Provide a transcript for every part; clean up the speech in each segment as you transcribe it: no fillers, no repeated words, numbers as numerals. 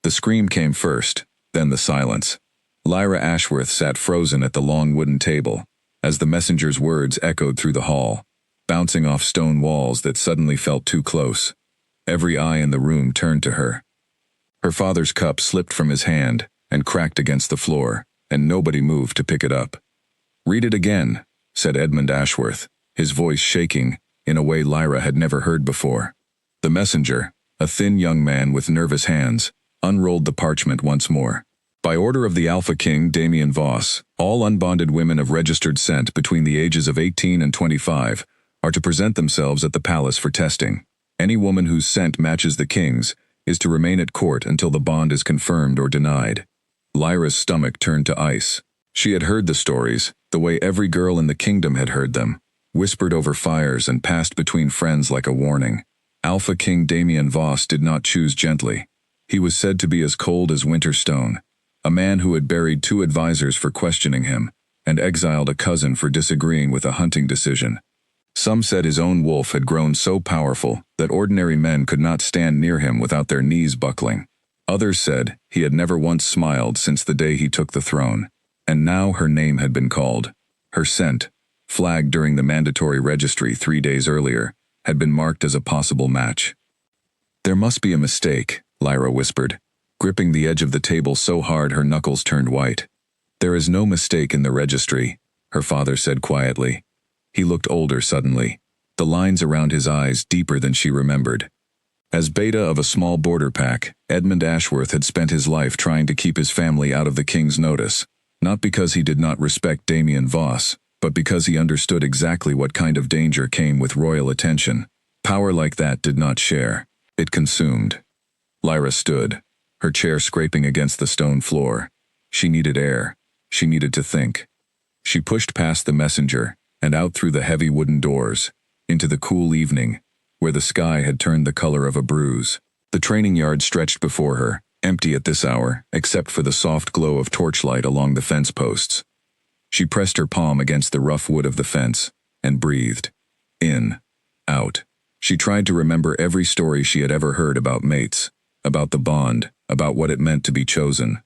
The scream came first, then the silence. Lyra Ashworth sat frozen at the long wooden table, as the messenger's words echoed through the hall, bouncing off stone walls that suddenly felt too close. Every eye in the room turned to her. Her father's cup slipped from his hand and cracked against the floor, and nobody moved to pick it up. "Read it again," said Edmund Ashworth, his voice shaking in a way Lyra had never heard before. The messenger, a thin young man with nervous hands, unrolled the parchment once more. By order of the Alpha King Damien Voss, all unbonded women of registered scent between the ages of 18 and 25 are to present themselves at the palace for testing. Any woman whose scent matches the king's is to remain at court until the bond is confirmed or denied. Lyra's stomach turned to ice. She had heard the stories, the way every girl in the kingdom had heard them, whispered over fires and passed between friends like a warning. Alpha King Damien Voss did not choose gently. He was said to be as cold as winter stone, a man who had buried 2 advisors for questioning him, and exiled a cousin for disagreeing with a hunting decision. Some said his own wolf had grown so powerful that ordinary men could not stand near him without their knees buckling. Others said he had never once smiled since the day he took the throne, and now her name had been called. Her scent, flagged during the mandatory registry 3 days earlier, had been marked as a possible match. "There must be a mistake," Lyra whispered, gripping the edge of the table so hard her knuckles turned white. "There is no mistake in the registry," her father said quietly. He looked older suddenly, the lines around his eyes deeper than she remembered. As beta of a small border pack, Edmund Ashworth had spent his life trying to keep his family out of the king's notice, not because he did not respect Damien Voss, but because he understood exactly what kind of danger came with royal attention. Power like that did not share. It consumed. Lyra stood, her chair scraping against the stone floor. She needed air. She needed to think. She pushed past the messenger and out through the heavy wooden doors, into the cool evening, where the sky had turned the color of a bruise. The training yard stretched before her, empty at this hour, except for the soft glow of torchlight along the fence posts. She pressed her palm against the rough wood of the fence, and breathed. In, out. She tried to remember every story she had ever heard about mates, about the bond, about what it meant to be chosen.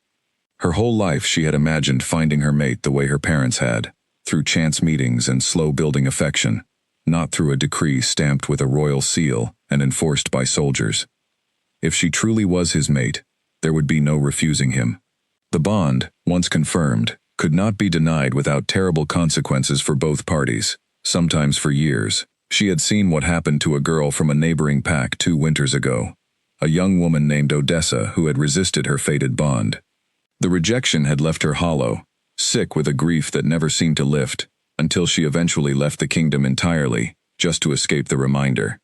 Her whole life she had imagined finding her mate the way her parents had, through chance meetings and slow-building affection, not through a decree stamped with a royal seal and enforced by soldiers. If she truly was his mate, there would be no refusing him. The bond, once confirmed, could not be denied without terrible consequences for both parties, sometimes for years. She had seen what happened to a girl from a neighboring pack 2 winters ago, a young woman named Odessa who had resisted her fated bond. The rejection had left her hollow, sick with a grief that never seemed to lift, until she eventually left the kingdom entirely, just to escape the reminder.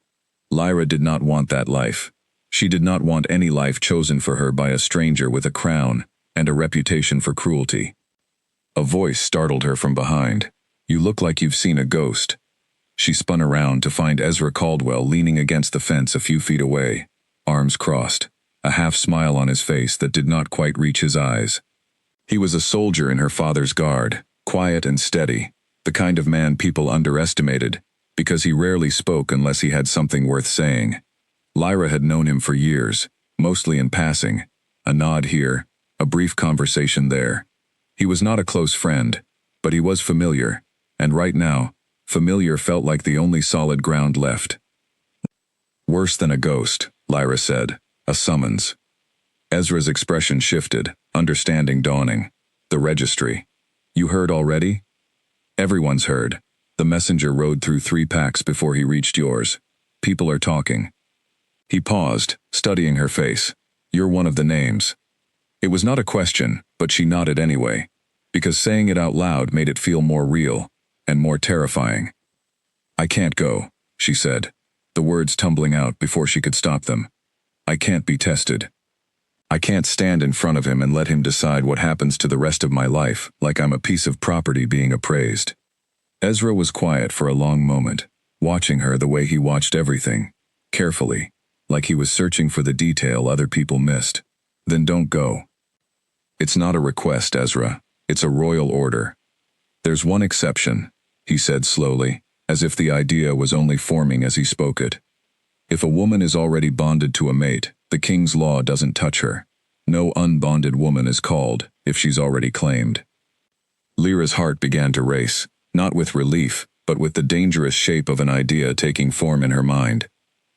Lyra did not want that life. She did not want any life chosen for her by a stranger with a crown and a reputation for cruelty. A voice startled her from behind. "You look like you've seen a ghost." She spun around to find Ezra Caldwell leaning against the fence a few feet away, arms crossed, a half-smile on his face that did not quite reach his eyes. He was a soldier in her father's guard, quiet and steady, the kind of man people underestimated, because he rarely spoke unless he had something worth saying. Lyra had known him for years, mostly in passing, a nod here, a brief conversation there. He was not a close friend, but he was familiar, and right now, familiar felt like the only solid ground left. "Worse than a ghost," Lyra said, "a summons." Ezra's expression shifted, understanding dawning. "The registry. You heard already?" "Everyone's heard. The messenger rode through 3 packs before he reached yours. People are talking." He paused, studying her face. "You're one of the names." It was not a question, but she nodded anyway, because saying it out loud made it feel more real, and more terrifying. "I can't go," she said, the words tumbling out before she could stop them. "I can't be tested. I can't stand in front of him and let him decide what happens to the rest of my life, like I'm a piece of property being appraised." Ezra was quiet for a long moment, watching her the way he watched everything, carefully, like he was searching for the detail other people missed. "Then don't go." "It's not a request, Ezra. It's a royal order." "There's one exception," he said slowly, as if the idea was only forming as he spoke it. "If a woman is already bonded to a mate, the king's law doesn't touch her. No unbonded woman is called, if she's already claimed. Lyra's heart began to race, not with relief, but with the dangerous shape of an idea taking form in her mind.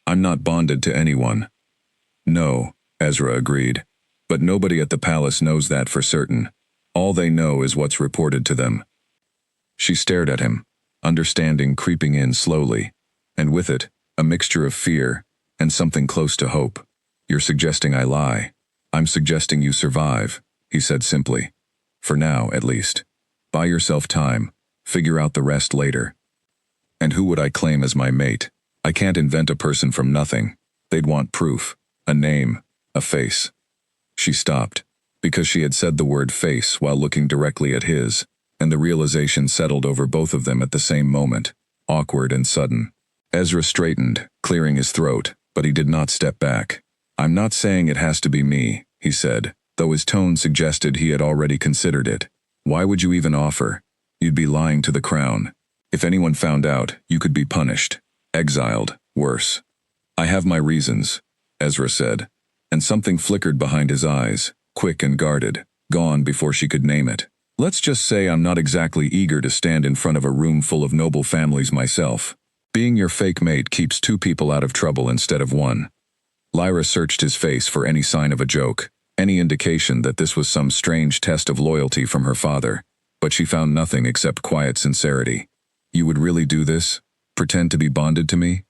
I'm not bonded to anyone. No, Ezra agreed. But nobody at the palace knows that for certain. All they know is what's reported to them. She stared at him, understanding creeping in slowly, and with it, a mixture of fear and something close to hope. You're suggesting I lie. I'm suggesting you survive, he said simply. For now, at least. Buy yourself time. Figure out the rest later. And who would I claim as my mate? I can't invent a person from nothing. They'd want proof. A name. A face. She stopped, because she had said the word face while looking directly at his, and the realization settled over both of them at the same moment, awkward and sudden. Ezra straightened, clearing his throat, but he did not step back. I'm not saying it has to be me, he said, though his tone suggested he had already considered it. Why would you even offer? You'd be lying to the crown. If anyone found out, you could be punished. Exiled. Worse. I have my reasons, Ezra said, and something flickered behind his eyes, quick and guarded, gone before she could name it. Let's just say I'm not exactly eager to stand in front of a room full of noble families myself. Being your fake mate keeps two people out of trouble instead of one. Lyra searched his face for any sign of a joke, any indication that this was some strange test of loyalty from her father, but she found nothing except quiet sincerity. You would really do this? Pretend to be bonded to me?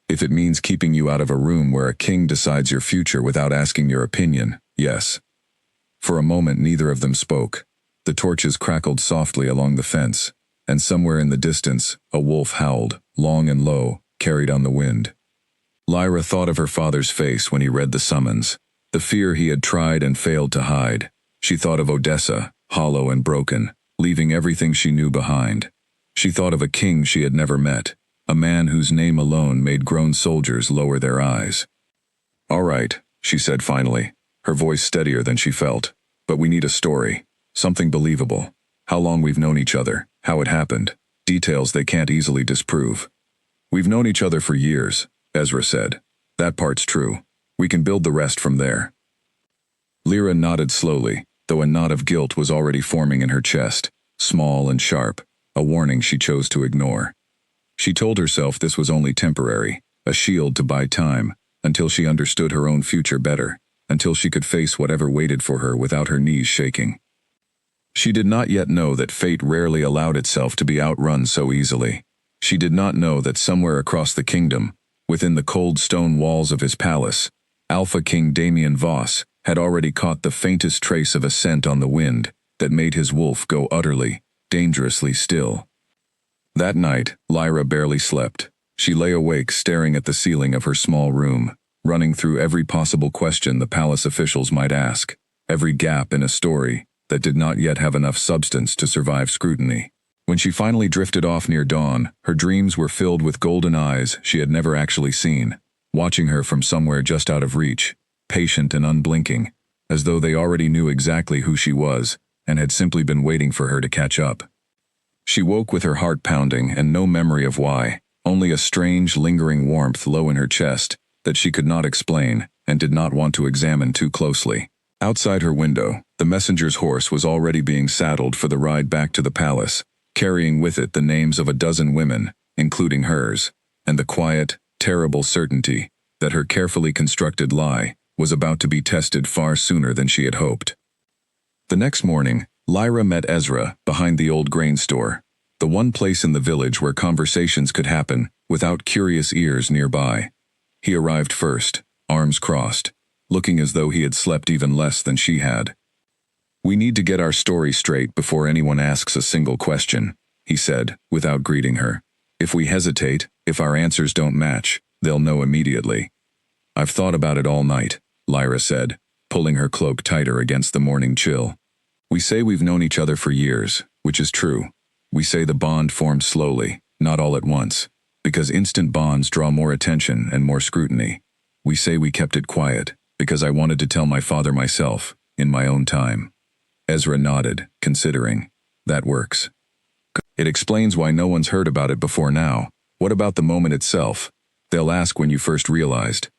If it means keeping you out of a room where a king decides your future without asking your opinion, yes. For a moment neither of them spoke. The torches crackled softly along the fence, and somewhere in the distance, a wolf howled, long and low, carried on the wind. Lyra thought of her father's face when he read the summons, the fear he had tried and failed to hide. She thought of Odessa, hollow and broken, leaving everything she knew behind. She thought of a king she had never met, a man whose name alone made grown soldiers lower their eyes. All right, she said finally, her voice steadier than she felt, but we need a story, something believable. How long we've known each other, how it happened, details they can't easily disprove. We've known each other for years, Ezra said. That part's true. We can build the rest from there. Lyra nodded slowly, though a knot of guilt was already forming in her chest, small and sharp, a warning she chose to ignore. She told herself this was only temporary, a shield to buy time, until she understood her own future better, until she could face whatever waited for her without her knees shaking. She did not yet know that fate rarely allowed itself to be outrun so easily. She did not know that somewhere across the kingdom, within the cold stone walls of his palace, Alpha King Damian Voss had already caught the faintest trace of a scent on the wind that made his wolf go utterly, dangerously still. That night, Lyra barely slept. She lay awake staring at the ceiling of her small room, running through every possible question the palace officials might ask, every gap in a story that did not yet have enough substance to survive scrutiny. When she finally drifted off near dawn, her dreams were filled with golden eyes she had never actually seen, watching her from somewhere just out of reach, patient and unblinking, as though they already knew exactly who she was and had simply been waiting for her to catch up. She woke with her heart pounding and no memory of why, only a strange, lingering warmth low in her chest that she could not explain and did not want to examine too closely. Outside her window, the messenger's horse was already being saddled for the ride back to the palace, carrying with it the names of a dozen women, including hers, and the quiet, terrible certainty that her carefully constructed lie was about to be tested far sooner than she had hoped. The next morning, Lyra met Ezra behind the old grain store, the one place in the village where conversations could happen without curious ears nearby. He arrived first, arms crossed, looking as though he had slept even less than she had. We need to get our story straight before anyone asks a single question, he said, without greeting her. If we hesitate, if our answers don't match, they'll know immediately. I've thought about it all night, Lyra said, pulling her cloak tighter against the morning chill. We say we've known each other for years, which is true. We say the bond formed slowly, not all at once, because instant bonds draw more attention and more scrutiny. We say we kept it quiet, because I wanted to tell my father myself, in my own time. Ezra nodded, considering. That works. It explains why no one's heard about it before now. What about the moment itself? They'll ask when you first realized.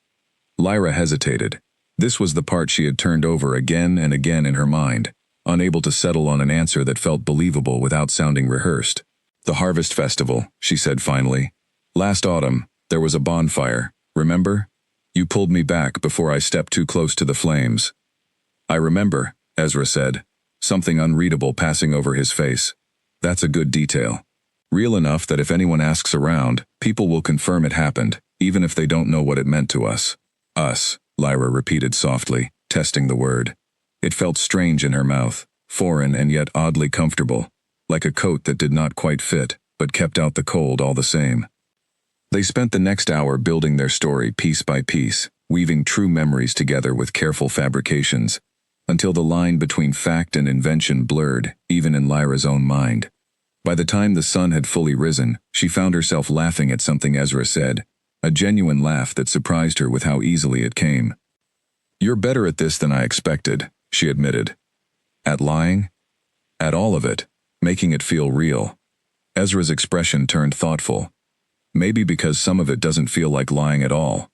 Lyra hesitated. This was the part she had turned over again and again in her mind, unable to settle on an answer that felt believable without sounding rehearsed. "The Harvest Festival," she said finally. "Last autumn, there was a bonfire, remember? You pulled me back before I stepped too close to the flames." "I remember," Ezra said, something unreadable passing over his face. "That's a good detail. Real enough that if anyone asks around, people will confirm it happened, even if they don't know what it meant to us." "Us," Lyra repeated softly, testing the word. It felt strange in her mouth, foreign and yet oddly comfortable, like a coat that did not quite fit, but kept out the cold all the same. They spent the next hour building their story piece by piece, weaving true memories together with careful fabrications, until the line between fact and invention blurred, even in Lyra's own mind. By the time the sun had fully risen, she found herself laughing at something Ezra said, a genuine laugh that surprised her with how easily it came. "You're better at this than I expected," she admitted. "At lying?" "At all of it, making it feel real." Ezra's expression turned thoughtful. "Maybe because some of it doesn't feel like lying at all."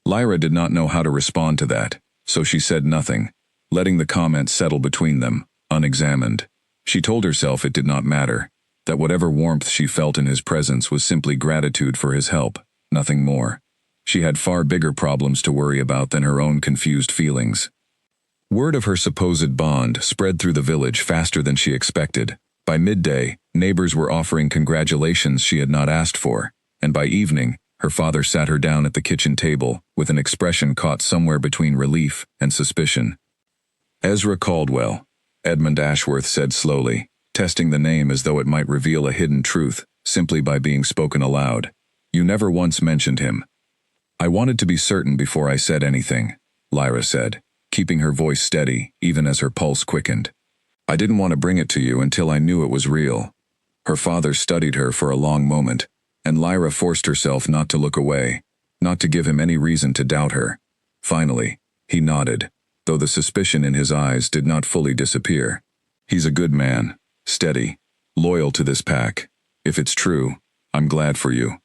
Lyra did not know how to respond to that, so she said nothing, letting the comment settle between them, unexamined. She told herself it did not matter, that whatever warmth she felt in his presence was simply gratitude for his help, nothing more. She had far bigger problems to worry about than her own confused feelings. Word of her supposed bond spread through the village faster than she expected. By midday, neighbors were offering congratulations she had not asked for, and by evening, her father sat her down at the kitchen table with an expression caught somewhere between relief and suspicion. "Ezra Caldwell," Edmund Ashworth said slowly, testing the name as though it might reveal a hidden truth, simply by being spoken aloud. "You never once mentioned him." "I wanted to be certain before I said anything," Lyra said, keeping her voice steady even as her pulse quickened. "I didn't want to bring it to you until I knew it was real." Her father studied her for a long moment, and Lyra forced herself not to look away, not to give him any reason to doubt her. Finally, he nodded, though the suspicion in his eyes did not fully disappear. "He's a good man, steady, loyal to this pack. If it's true, I'm glad for you."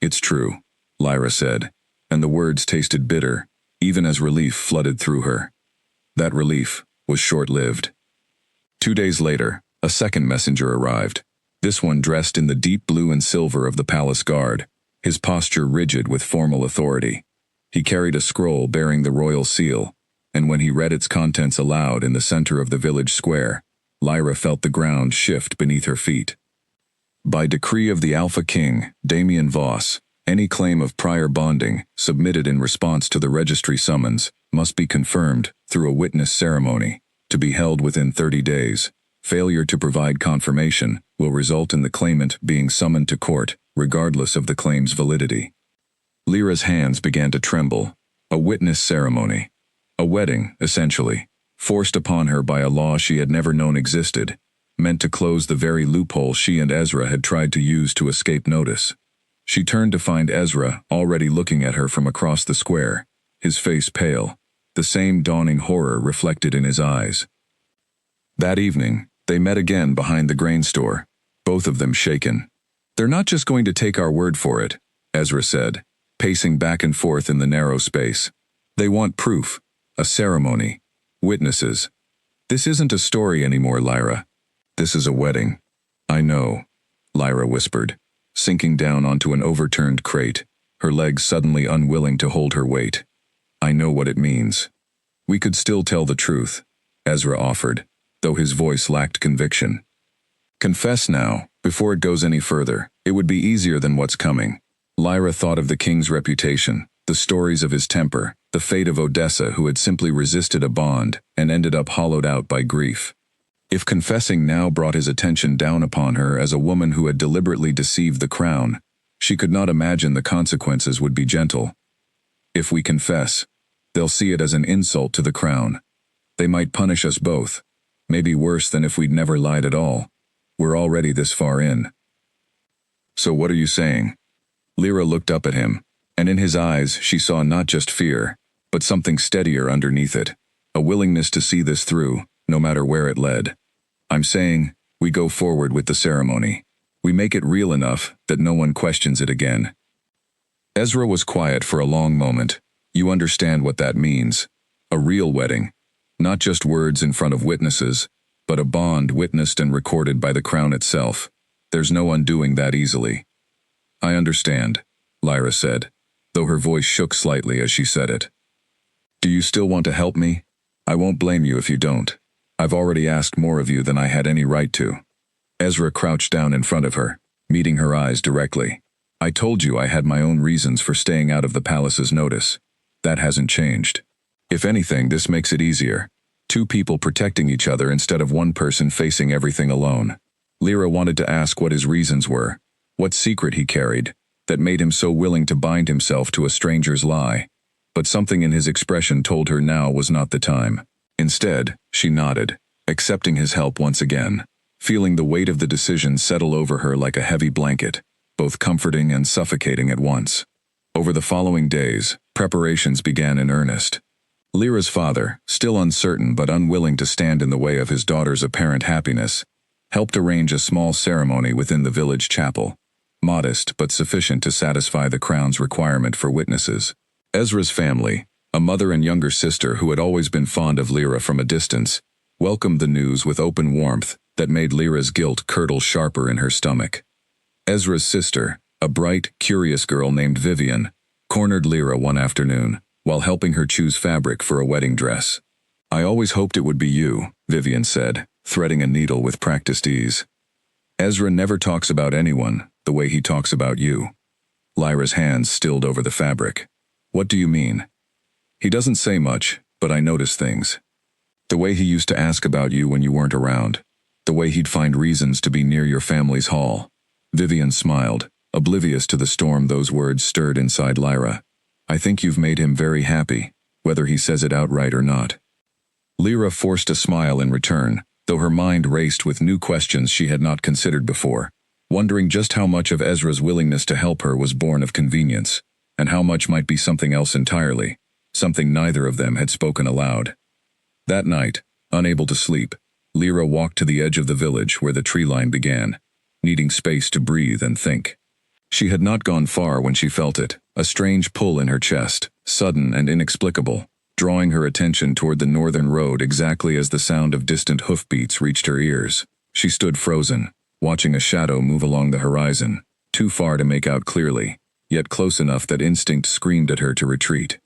"It's true," Lyra said, and the words tasted bitter, even as relief flooded through her. That relief was short-lived. 2 days later, a second messenger arrived, this one dressed in the deep blue and silver of the palace guard, his posture rigid with formal authority. He carried a scroll bearing the royal seal, and when he read its contents aloud in the center of the village square, Lyra felt the ground shift beneath her feet. "By decree of the Alpha King, Damian Voss, any claim of prior bonding, submitted in response to the registry summons, must be confirmed through a witness ceremony, to be held within 30 days. Failure to provide confirmation will result in the claimant being summoned to court, regardless of the claim's validity." Lyra's hands began to tremble. A witness ceremony. A wedding, essentially, forced upon her by a law she had never known existed, meant to close the very loophole she and Ezra had tried to use to escape notice. She turned to find Ezra already looking at her from across the square, his face pale, the same dawning horror reflected in his eyes. That evening, they met again behind the grain store, both of them shaken. "They're not just going to take our word for it," Ezra said, pacing back and forth in the narrow space. "They want proof, a ceremony, witnesses. This isn't a story anymore, Lyra. This is a wedding." "I know," Lyra whispered, sinking down onto an overturned crate, her legs suddenly unwilling to hold her weight. "I know what it means." "We could still tell the truth," Ezra offered, though his voice lacked conviction. "Confess now, before it goes any further. It would be easier than what's coming." Lyra thought of the king's reputation, the stories of his temper, the fate of Odessa who had simply resisted a bond and ended up hollowed out by grief. If confessing now brought his attention down upon her as a woman who had deliberately deceived the crown, she could not imagine the consequences would be gentle. "If we confess, they'll see it as an insult to the crown. They might punish us both, maybe worse than if we'd never lied at all. We're already this far in." "So what are you saying?" Lyra looked up at him, and in his eyes she saw not just fear, but something steadier underneath it, a willingness to see this through, no matter where it led. "I'm saying, we go forward with the ceremony. We make it real enough that no one questions it again." Ezra was quiet for a long moment. "You understand what that means," A real wedding. Not just words in front of witnesses, but a bond witnessed and recorded by the crown itself. There's no undoing that easily. I understand, Lyra said, though her voice shook slightly as she said it. Do you still want to help me? I won't blame you if you don't. I've already asked more of you than I had any right to. Ezra crouched down in front of her, meeting her eyes directly. I told you I had my own reasons for staying out of the palace's notice. That hasn't changed. If anything, this makes it easier. Two people protecting each other instead of one person facing everything alone. Lyra wanted to ask what his reasons were, what secret he carried, that made him so willing to bind himself to a stranger's lie. But something in his expression told her now was not the time. Instead, she nodded, accepting his help once again, feeling the weight of the decision settle over her like a heavy blanket, both comforting and suffocating at once. Over the following days, preparations began in earnest. Lyra's father, still uncertain but unwilling to stand in the way of his daughter's apparent happiness, helped arrange a small ceremony within the village chapel, modest but sufficient to satisfy the crown's requirement for witnesses. Ezra's family, a mother and younger sister who had always been fond of Lyra from a distance, welcomed the news with open warmth that made Lyra's guilt curdle sharper in her stomach. Ezra's sister, a bright, curious girl named Vivian, cornered Lyra one afternoon while helping her choose fabric for a wedding dress. I always hoped it would be you, Vivian said, threading a needle with practiced ease. Ezra never talks about anyone the way he talks about you. Lyra's hands stilled over the fabric. What do you mean? He doesn't say much, but I notice things. The way he used to ask about you when you weren't around. The way he'd find reasons to be near your family's hall. Vivian smiled, oblivious to the storm those words stirred inside Lyra. I think you've made him very happy, whether he says it outright or not. Lyra forced a smile in return, though her mind raced with new questions she had not considered before, wondering just how much of Ezra's willingness to help her was born of convenience, and how much might be something else entirely, something neither of them had spoken aloud. That night, unable to sleep, Lyra walked to the edge of the village where the tree line began, needing space to breathe and think. She had not gone far when she felt it, a strange pull in her chest, sudden and inexplicable, drawing her attention toward the northern road exactly as the sound of distant hoofbeats reached her ears. She stood frozen, watching a shadow move along the horizon, too far to make out clearly, yet close enough that instinct screamed at her to retreat.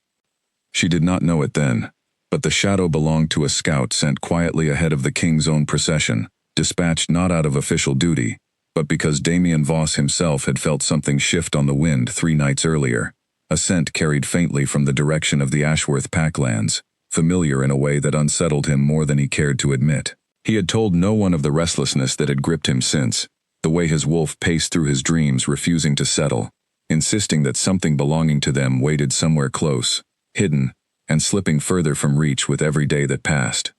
She did not know it then, but the shadow belonged to a scout sent quietly ahead of the king's own procession, dispatched not out of official duty, but because Damien Voss himself had felt something shift on the wind 3 nights earlier, a scent carried faintly from the direction of the Ashworth packlands, familiar in a way that unsettled him more than he cared to admit. He had told no one of the restlessness that had gripped him since, the way his wolf paced through his dreams refusing to settle, insisting that something belonging to them waited somewhere close, hidden, and slipping further from reach with every day that passed.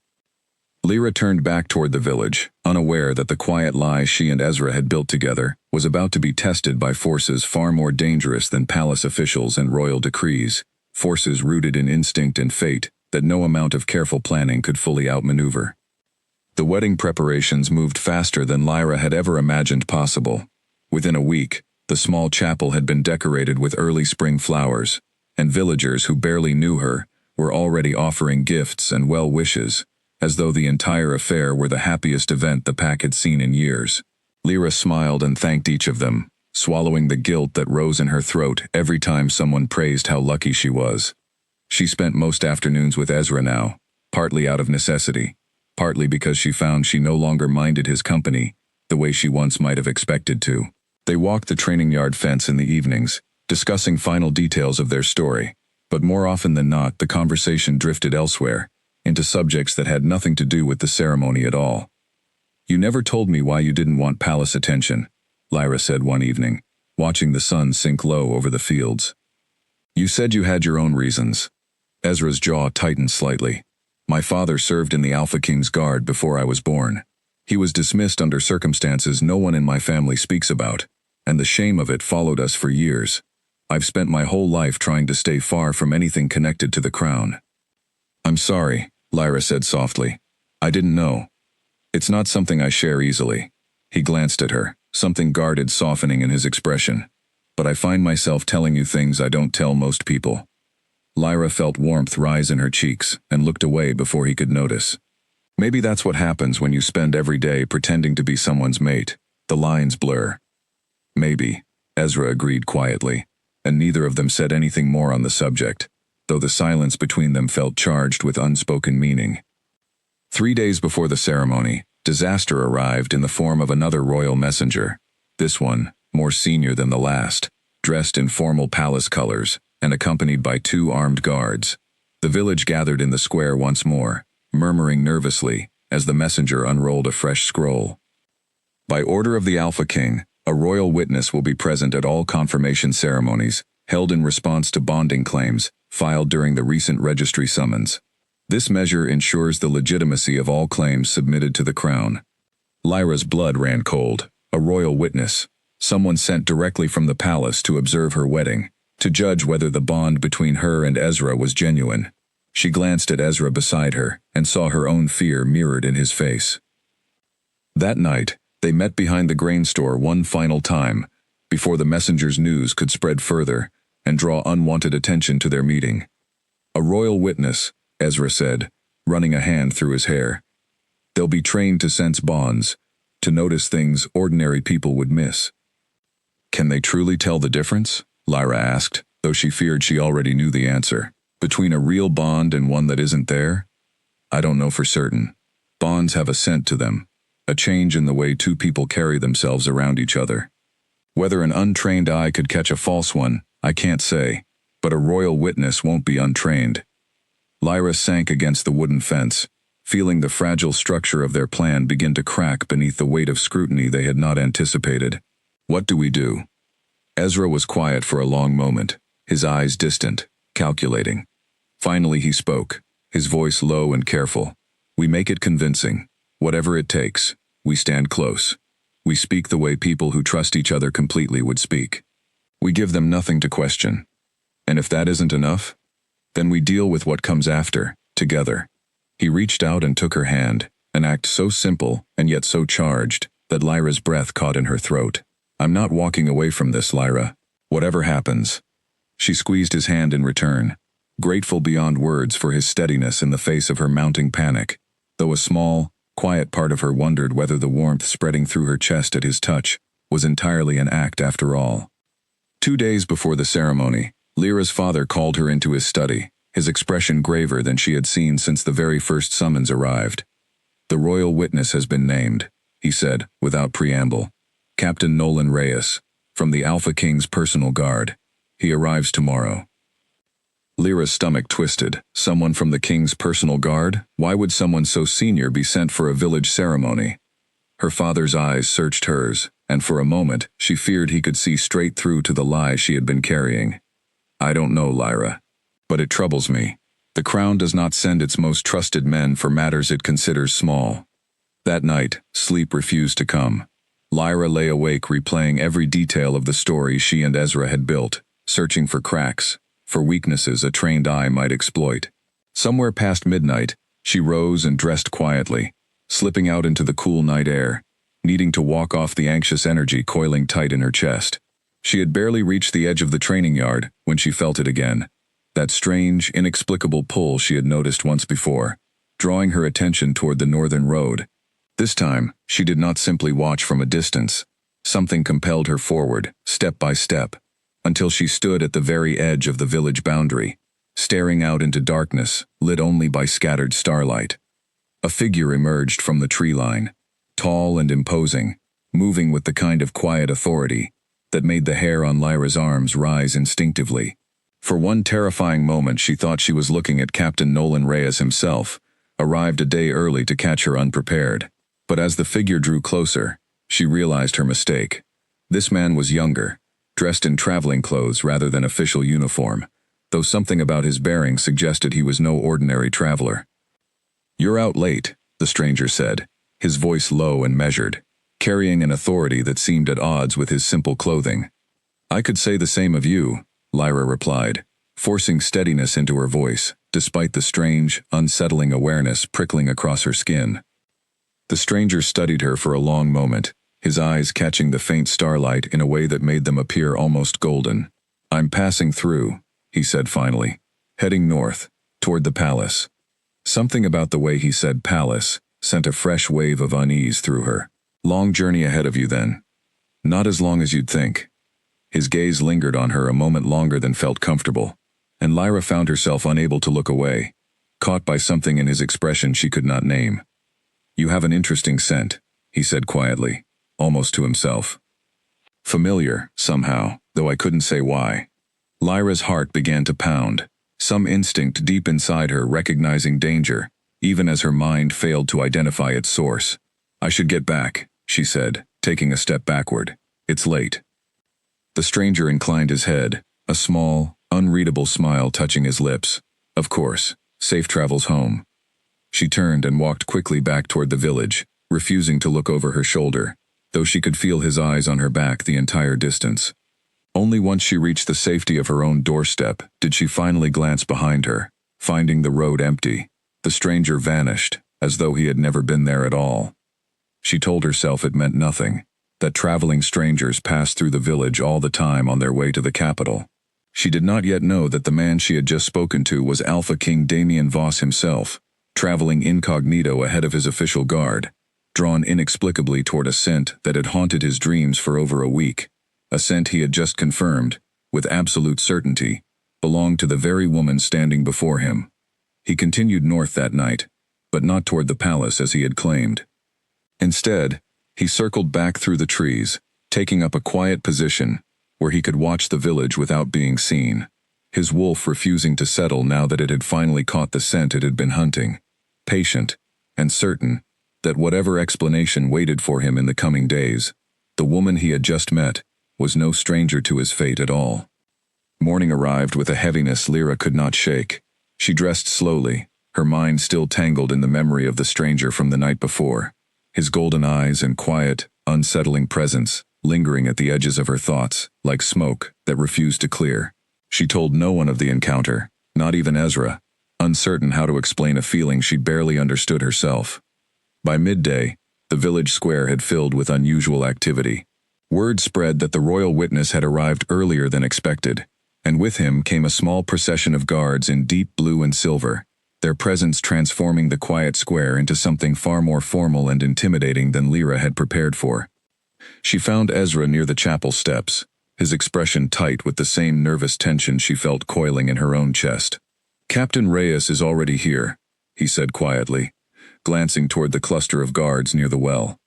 Lyra turned back toward the village, unaware that the quiet lie she and Ezra had built together was about to be tested by forces far more dangerous than palace officials and royal decrees, forces rooted in instinct and fate that no amount of careful planning could fully outmaneuver. The wedding preparations moved faster than Lyra had ever imagined possible. Within a week, the small chapel had been decorated with early spring flowers, and villagers who barely knew her were already offering gifts and well wishes, as though the entire affair were the happiest event the pack had seen in years. Lyra smiled and thanked each of them, swallowing the guilt that rose in her throat every time someone praised how lucky she was. She spent most afternoons with Ezra now, partly out of necessity, partly because she found she no longer minded his company the way she once might have expected to. They walked the training yard fence in the evenings, discussing final details of their story, but more often than not the conversation drifted elsewhere, into subjects that had nothing to do with the ceremony at all. You never told me why you didn't want palace attention, Lyra said one evening, watching the sun sink low over the fields. You said you had your own reasons. Ezra's jaw tightened slightly. My father served in the Alpha King's Guard before I was born. He was dismissed under circumstances no one in my family speaks about, and the shame of it followed us for years. I've spent my whole life trying to stay far from anything connected to the crown. I'm sorry, Lyra said softly. I didn't know. It's not something I share easily. He glanced at her, something guarded softening in his expression. But I find myself telling you things I don't tell most people. Lyra felt warmth rise in her cheeks and looked away before he could notice. Maybe that's what happens when you spend every day pretending to be someone's mate. The lines blur. Maybe, Ezra agreed quietly, and neither of them said anything more on the subject, though the silence between them felt charged with unspoken meaning. 3 days before the ceremony, disaster arrived in the form of another royal messenger. This one, more senior than the last, dressed in formal palace colors and accompanied by 2 armed guards. The village gathered in the square once more, murmuring nervously as the messenger unrolled a fresh scroll. By order of the Alpha King, a royal witness will be present at all confirmation ceremonies, held in response to bonding claims filed during the recent registry summons. This measure ensures the legitimacy of all claims submitted to the crown. Lyra's blood ran cold. A royal witness, someone sent directly from the palace to observe her wedding, to judge whether the bond between her and Ezra was genuine. She glanced at Ezra beside her and saw her own fear mirrored in his face. That night, they met behind the grain store one final time, before the messenger's news could spread further and draw unwanted attention to their meeting. A royal witness, Ezra said, running a hand through his hair. They'll be trained to sense bonds, to notice things ordinary people would miss. Can they truly tell the difference? Lyra asked, though she feared she already knew the answer. Between a real bond and one that isn't there? I don't know for certain. Bonds have a scent to them, a change in the way 2 people carry themselves around each other. Whether an untrained eye could catch a false one, I can't say, but a royal witness won't be untrained. Lyra sank against the wooden fence, feeling the fragile structure of their plan begin to crack beneath the weight of scrutiny they had not anticipated. What do we do? Ezra was quiet for a long moment, his eyes distant, calculating. Finally he spoke, his voice low and careful. We make it convincing. Whatever it takes, we stand close. We speak the way people who trust each other completely would speak. We give them nothing to question. And if that isn't enough, then we deal with what comes after, together. He reached out and took her hand, an act so simple and yet so charged that Lyra's breath caught in her throat. I'm not walking away from this, Lyra. Whatever happens. She squeezed his hand in return, grateful beyond words for his steadiness in the face of her mounting panic, though a small, quiet part of her wondered whether the warmth spreading through her chest at his touch was entirely an act after all. 2 days before the ceremony, Lyra's father called her into his study, his expression graver than she had seen since the very first summons arrived. The royal witness has been named, he said, without preamble. Captain Nolan Reyes, from the Alpha King's personal guard. He arrives tomorrow. Lyra's stomach twisted. Someone from the king's personal guard? Why would someone so senior be sent for a village ceremony? Her father's eyes searched hers, and for a moment she feared he could see straight through to the lie she had been carrying. I don't know, Lyra. But it troubles me. The crown does not send its most trusted men for matters it considers small. That night, sleep refused to come. Lyra lay awake replaying every detail of the story she and Ezra had built, searching for cracks, for weaknesses a trained eye might exploit. Somewhere past midnight, she rose and dressed quietly, slipping out into the cool night air, needing to walk off the anxious energy coiling tight in her chest. She had barely reached the edge of the training yard when she felt it again, that strange, inexplicable pull she had noticed once before, drawing her attention toward the northern road. This time, she did not simply watch from a distance. Something compelled her forward, step by step, until she stood at the very edge of the village boundary, staring out into darkness, lit only by scattered starlight. A figure emerged from the tree line, tall and imposing, moving with the kind of quiet authority that made the hair on Lyra's arms rise instinctively. For one terrifying moment she thought she was looking at Captain Nolan Reyes himself, arrived a day early to catch her unprepared. But as the figure drew closer, she realized her mistake. This man was younger, dressed in traveling clothes rather than official uniform, though something about his bearing suggested he was no ordinary traveler. You're out late, the stranger said, his voice low and measured, carrying an authority that seemed at odds with his simple clothing. I could say the same of you, Lyra replied, forcing steadiness into her voice, despite the strange, unsettling awareness prickling across her skin. The stranger studied her for a long moment, his eyes catching the faint starlight in a way that made them appear almost golden. I'm passing through, he said finally, heading north, toward the palace. Something about the way he said palace sent a fresh wave of unease through her. Long journey ahead of you then. Not as long as you'd think. His gaze lingered on her a moment longer than felt comfortable, and Lyra found herself unable to look away, caught by something in his expression she could not name. You have an interesting scent, he said quietly, almost to himself. Familiar, somehow, though I couldn't say why. Lyra's heart began to pound, some instinct deep inside her recognizing danger, even as her mind failed to identify its source. I should get back, she said, taking a step backward. It's late. The stranger inclined his head, a small, unreadable smile touching his lips. Of course, safe travels home. She turned and walked quickly back toward the village, refusing to look over her shoulder, though she could feel his eyes on her back the entire distance. Only once she reached the safety of her own doorstep did she finally glance behind her, finding the road empty. The stranger vanished, as though he had never been there at all. She told herself it meant nothing, that traveling strangers passed through the village all the time on their way to the capital. She did not yet know that the man she had just spoken to was Alpha King Damien Voss himself, traveling incognito ahead of his official guard, drawn inexplicably toward a scent that had haunted his dreams for over a week, a scent he had just confirmed, with absolute certainty, belonged to the very woman standing before him. He continued north that night, but not toward the palace as he had claimed. Instead, he circled back through the trees, taking up a quiet position where he could watch the village without being seen, his wolf refusing to settle now that it had finally caught the scent it had been hunting, patient and certain that whatever explanation waited for him in the coming days, the woman he had just met was no stranger to his fate at all. Morning arrived with a heaviness Lyra could not shake. She dressed slowly, her mind still tangled in the memory of the stranger from the night before, his golden eyes and quiet, unsettling presence lingering at the edges of her thoughts, like smoke that refused to clear. She told no one of the encounter, not even Ezra, uncertain how to explain a feeling she barely understood herself. By midday, the village square had filled with unusual activity. Word spread that the royal witness had arrived earlier than expected, and with him came a small procession of guards in deep blue and silver, their presence transforming the quiet square into something far more formal and intimidating than Lyra had prepared for. She found Ezra near the chapel steps, his expression tight with the same nervous tension she felt coiling in her own chest. Captain Reyes is already here, he said quietly, glancing toward the cluster of guards near the well.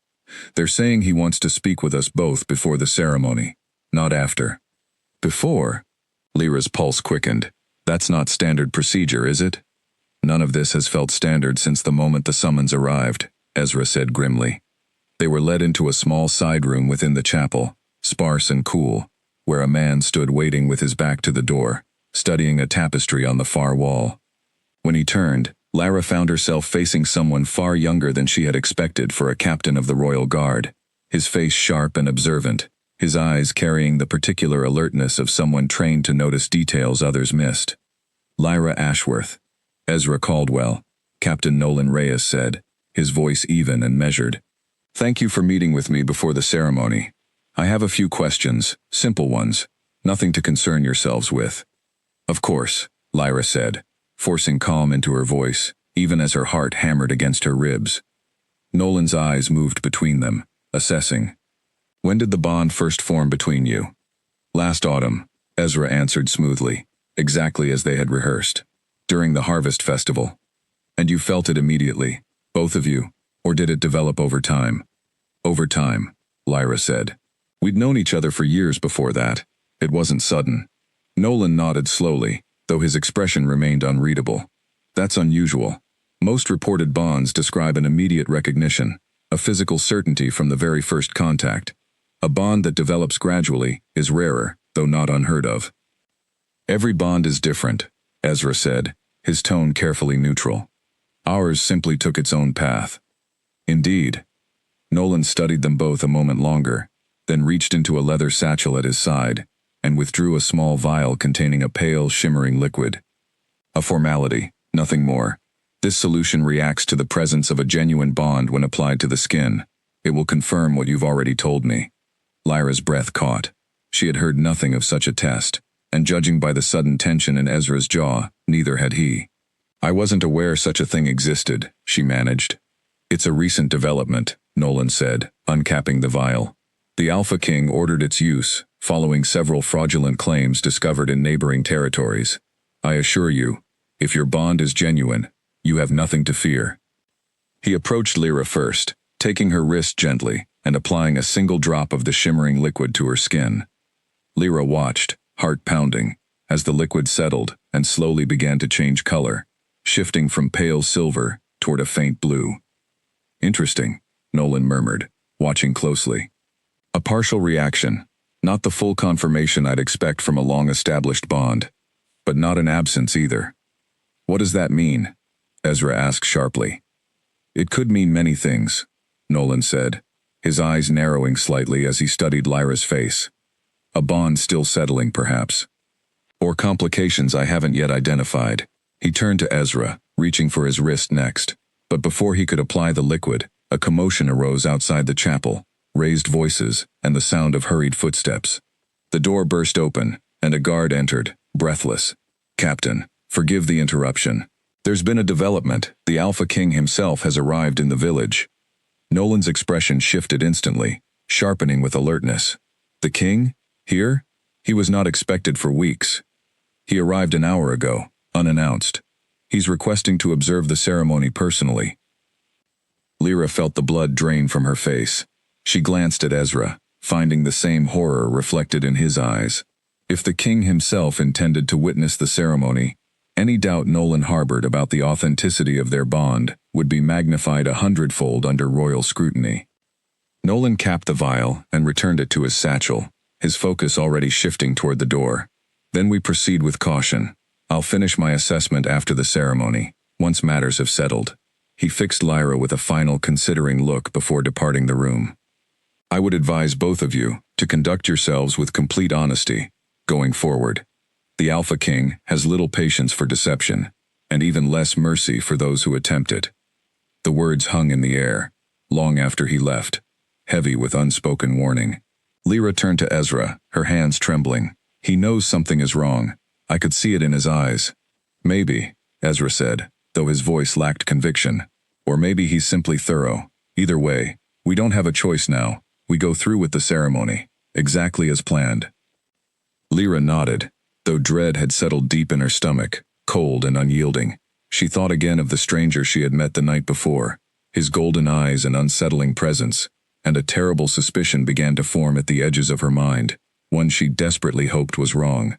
They're saying he wants to speak with us both before the ceremony, not after. Before? Lyra's pulse quickened. That's not standard procedure, is it? None of this has felt standard since the moment the summons arrived, Ezra said grimly. They were led into a small side room within the chapel, sparse and cool, where a man stood waiting with his back to the door, studying a tapestry on the far wall. When he turned, Lyra found herself facing someone far younger than she had expected for a captain of the royal guard, his face sharp and observant, his eyes carrying the particular alertness of someone trained to notice details others missed. Lyra Ashworth. Ezra Caldwell, Captain Nolan Reyes said, his voice even and measured. Thank you for meeting with me before the ceremony. I have a few questions, simple ones, nothing to concern yourselves with. Of course, Lyra said, forcing calm into her voice, even as her heart hammered against her ribs. Nolan's eyes moved between them, assessing. When did the bond first form between you? Last autumn, Ezra answered smoothly, exactly as they had rehearsed. During the harvest festival. And you felt it immediately, both of you, or did it develop over time? Over time, Lyra said. We'd known each other for years before that. It wasn't sudden. Nolan nodded slowly, though his expression remained unreadable. That's unusual. Most reported bonds describe an immediate recognition, a physical certainty from the very first contact. A bond that develops gradually is rarer, though not unheard of. Every bond is different, Ezra said, his tone carefully neutral. Ours simply took its own path. Indeed. Nolan studied them both a moment longer, then reached into a leather satchel at his side, and withdrew a small vial containing a pale, shimmering liquid. A formality, nothing more. This solution reacts to the presence of a genuine bond when applied to the skin. It will confirm what you've already told me. Lyra's breath caught. She had heard nothing of such a test. and judging by the sudden tension in Ezra's jaw, neither had he. "I wasn't aware such a thing existed," she managed. "It's a recent development," Nolan said, uncapping the vial. "The Alpha King ordered its use, following several fraudulent claims discovered in neighboring territories. I assure you, if your bond is genuine, you have nothing to fear." He approached Lyra first, taking her wrist gently and applying a single drop of the shimmering liquid to her skin. Lyra watched, heart pounding, as the liquid settled and slowly began to change color, shifting from pale silver toward a faint blue. "Interesting," Nolan murmured, watching closely. "A partial reaction, not the full confirmation I'd expect from a long-established bond, but not an absence either." "What does that mean?" Ezra asked sharply. "It could mean many things," Nolan said, his eyes narrowing slightly as he studied Lyra's face. "A bond still settling, perhaps. Or complications I haven't yet identified." He turned to Ezra, reaching for his wrist next, but before he could apply the liquid, a commotion arose outside the chapel, raised voices, and the sound of hurried footsteps. The door burst open, and a guard entered, breathless. "Captain, forgive the interruption. There's been a development. The Alpha King himself has arrived in the village." Nolan's expression shifted instantly, sharpening with alertness. "The king? Here?" He was not expected for weeks. "He arrived an hour ago, unannounced. He's requesting to observe the ceremony personally." Lyra felt the blood drain from her face. She glanced at Ezra, finding the same horror reflected in his eyes. If the king himself intended to witness the ceremony, any doubt Nolan harbored about the authenticity of their bond would be magnified 100-fold under royal scrutiny. Nolan capped the vial and returned it to his satchel, his focus already shifting toward the door. "Then we proceed with caution. I'll finish my assessment after the ceremony, once matters have settled." He fixed Lyra with a final considering look before departing the room. "I would advise both of you to conduct yourselves with complete honesty, going forward. The Alpha King has little patience for deception, and even less mercy for those who attempt it." The words hung in the air, long after he left, heavy with unspoken warning. Lyra turned to Ezra, her hands trembling. "He knows something is wrong. I could see it in his eyes." "Maybe," Ezra said, though his voice lacked conviction. "Or maybe he's simply thorough. Either way, we don't have a choice now. We go through with the ceremony, exactly as planned." Lyra nodded, though dread had settled deep in her stomach, cold and unyielding. She thought again of the stranger she had met the night before, his golden eyes and unsettling presence, and a terrible suspicion began to form at the edges of her mind, one she desperately hoped was wrong.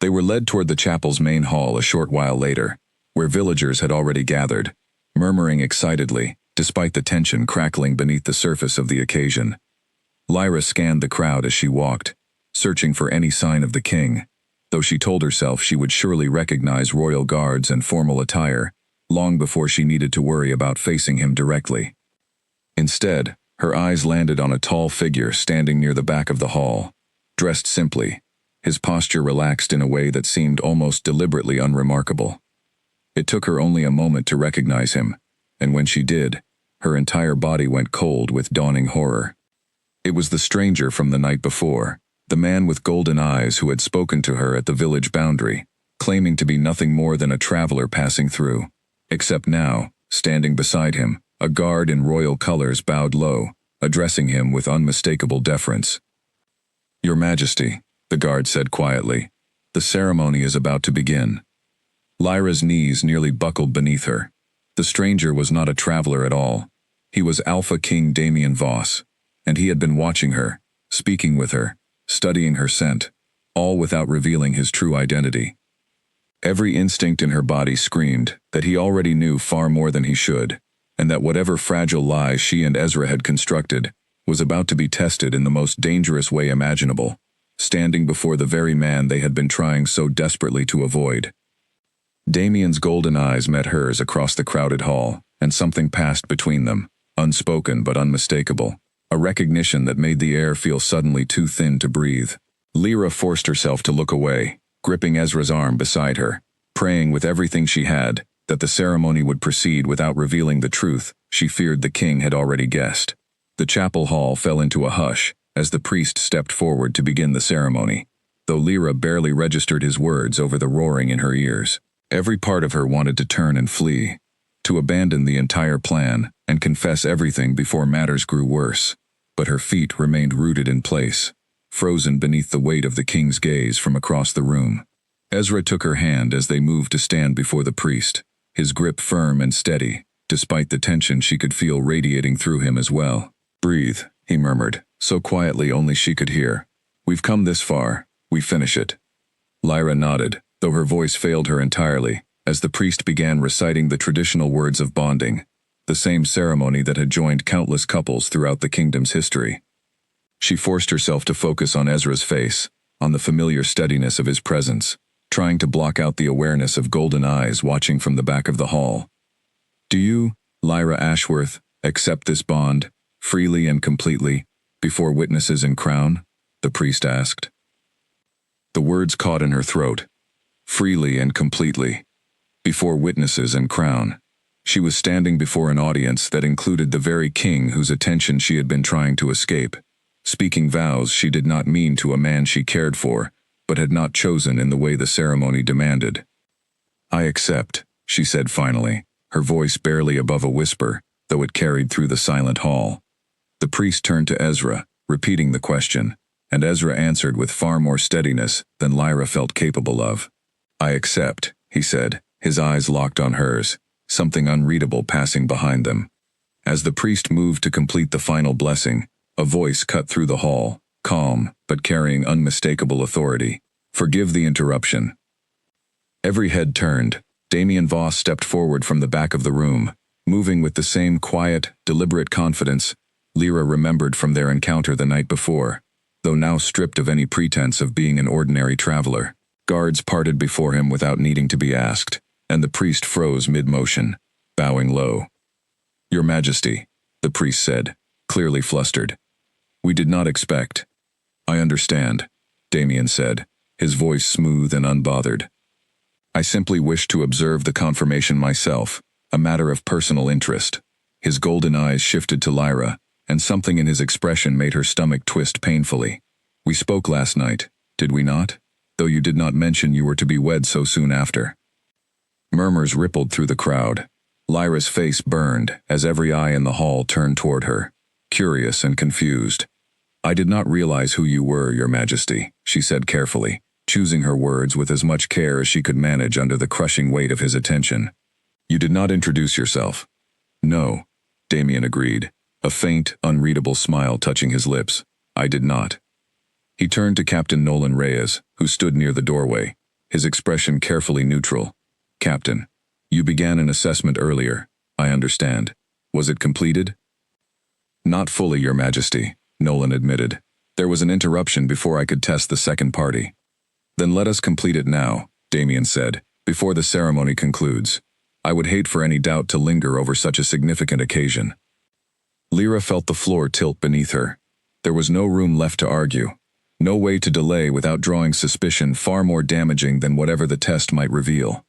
They were led toward the chapel's main hall a short while later, where villagers had already gathered, murmuring excitedly, despite the tension crackling beneath the surface of the occasion. Lyra scanned the crowd as she walked, searching for any sign of the king, though she told herself she would surely recognize royal guards and formal attire, long before she needed to worry about facing him directly. Instead, her eyes landed on a tall figure standing near the back of the hall, dressed simply, his posture relaxed in a way that seemed almost deliberately unremarkable. It took her only a moment to recognize him, and when she did, her entire body went cold with dawning horror. It was the stranger from the night before, the man with golden eyes who had spoken to her at the village boundary, claiming to be nothing more than a traveler passing through. Except now, standing beside him, a guard in royal colors bowed low, addressing him with unmistakable deference. "Your Majesty," the guard said quietly, "the ceremony is about to begin." Lyra's knees nearly buckled beneath her. The stranger was not a traveler at all. He was Alpha King Damien Voss, and he had been watching her, speaking with her, studying her scent, all without revealing his true identity. Every instinct in her body screamed that he already knew far more than he should, and that whatever fragile lie she and Ezra had constructed was about to be tested in the most dangerous way imaginable, standing before the very man they had been trying so desperately to avoid. Damien's golden eyes met hers across the crowded hall, and something passed between them, unspoken but unmistakable, a recognition that made the air feel suddenly too thin to breathe. Lyra forced herself to look away, gripping Ezra's arm beside her, praying with everything she had that the ceremony would proceed without revealing the truth she feared the king had already guessed. The chapel hall fell into a hush as the priest stepped forward to begin the ceremony. though Lyra barely registered his words over the roaring in her ears. Every part of her wanted to turn and flee, to abandon the entire plan and confess everything before matters grew worse. But her feet remained rooted in place, frozen beneath the weight of the king's gaze from across the room. Ezra took her hand as they moved to stand before the priest, his grip firm and steady, despite the tension she could feel radiating through him as well. "Breathe," he murmured, so quietly only she could hear. "We've come this far, we finish it." Lyra nodded, though her voice failed her entirely, as the priest began reciting the traditional words of bonding, the same ceremony that had joined countless couples throughout the kingdom's history. She forced herself to focus on Ezra's face, on the familiar steadiness of his presence, trying to block out the awareness of golden eyes watching from the back of the hall. "Do you, Lyra Ashworth, accept this bond, freely and completely, before witnesses and crown?" the priest asked. The words caught in her throat. Freely and completely. Before witnesses and crown. She was standing before an audience that included the very king whose attention she had been trying to escape, speaking vows she did not mean to a man she cared for, but had not chosen in the way the ceremony demanded. "I accept," she said finally, her voice barely above a whisper, though it carried through the silent hall. The priest turned to Ezra, repeating the question, and Ezra answered with far more steadiness than Lyra felt capable of. "I accept," he said, his eyes locked on hers, something unreadable passing behind them. As the priest moved to complete the final blessing, a voice cut through the hall, calm, but carrying unmistakable authority. "Forgive the interruption." Every head turned. Damien Voss stepped forward from the back of the room, moving with the same quiet, deliberate confidence Lyra remembered from their encounter the night before, though now stripped of any pretense of being an ordinary traveler. Guards parted before him without needing to be asked, and the priest froze mid-motion, bowing low. "Your Majesty," the priest said, clearly flustered. "We did not expect." "I understand," Damien said, his voice smooth and unbothered. "I simply wished to observe the confirmation myself, a matter of personal interest." His golden eyes shifted to Lyra, and something in his expression made her stomach twist painfully. "We spoke last night, did we not? Though you did not mention you were to be wed so soon after." Murmurs rippled through the crowd. Lyra's face burned as every eye in the hall turned toward her, curious and confused. "I did not realize who you were, Your Majesty," she said carefully, choosing her words with as much care as she could manage under the crushing weight of his attention. "You did not introduce yourself." "No," Damien agreed, a faint, unreadable smile touching his lips. "I did not." He turned to Captain Nolan Reyes, who stood near the doorway, his expression carefully neutral. "Captain, you began an assessment earlier, I understand. Was it completed?" "Not fully, Your Majesty," Nolan admitted. "There was an interruption before I could test the second party." "Then let us complete it now," Damien said, "before the ceremony concludes. I would hate for any doubt to linger over such a significant occasion." Lyra felt the floor tilt beneath her. There was no room left to argue. No way to delay without drawing suspicion far more damaging than whatever the test might reveal.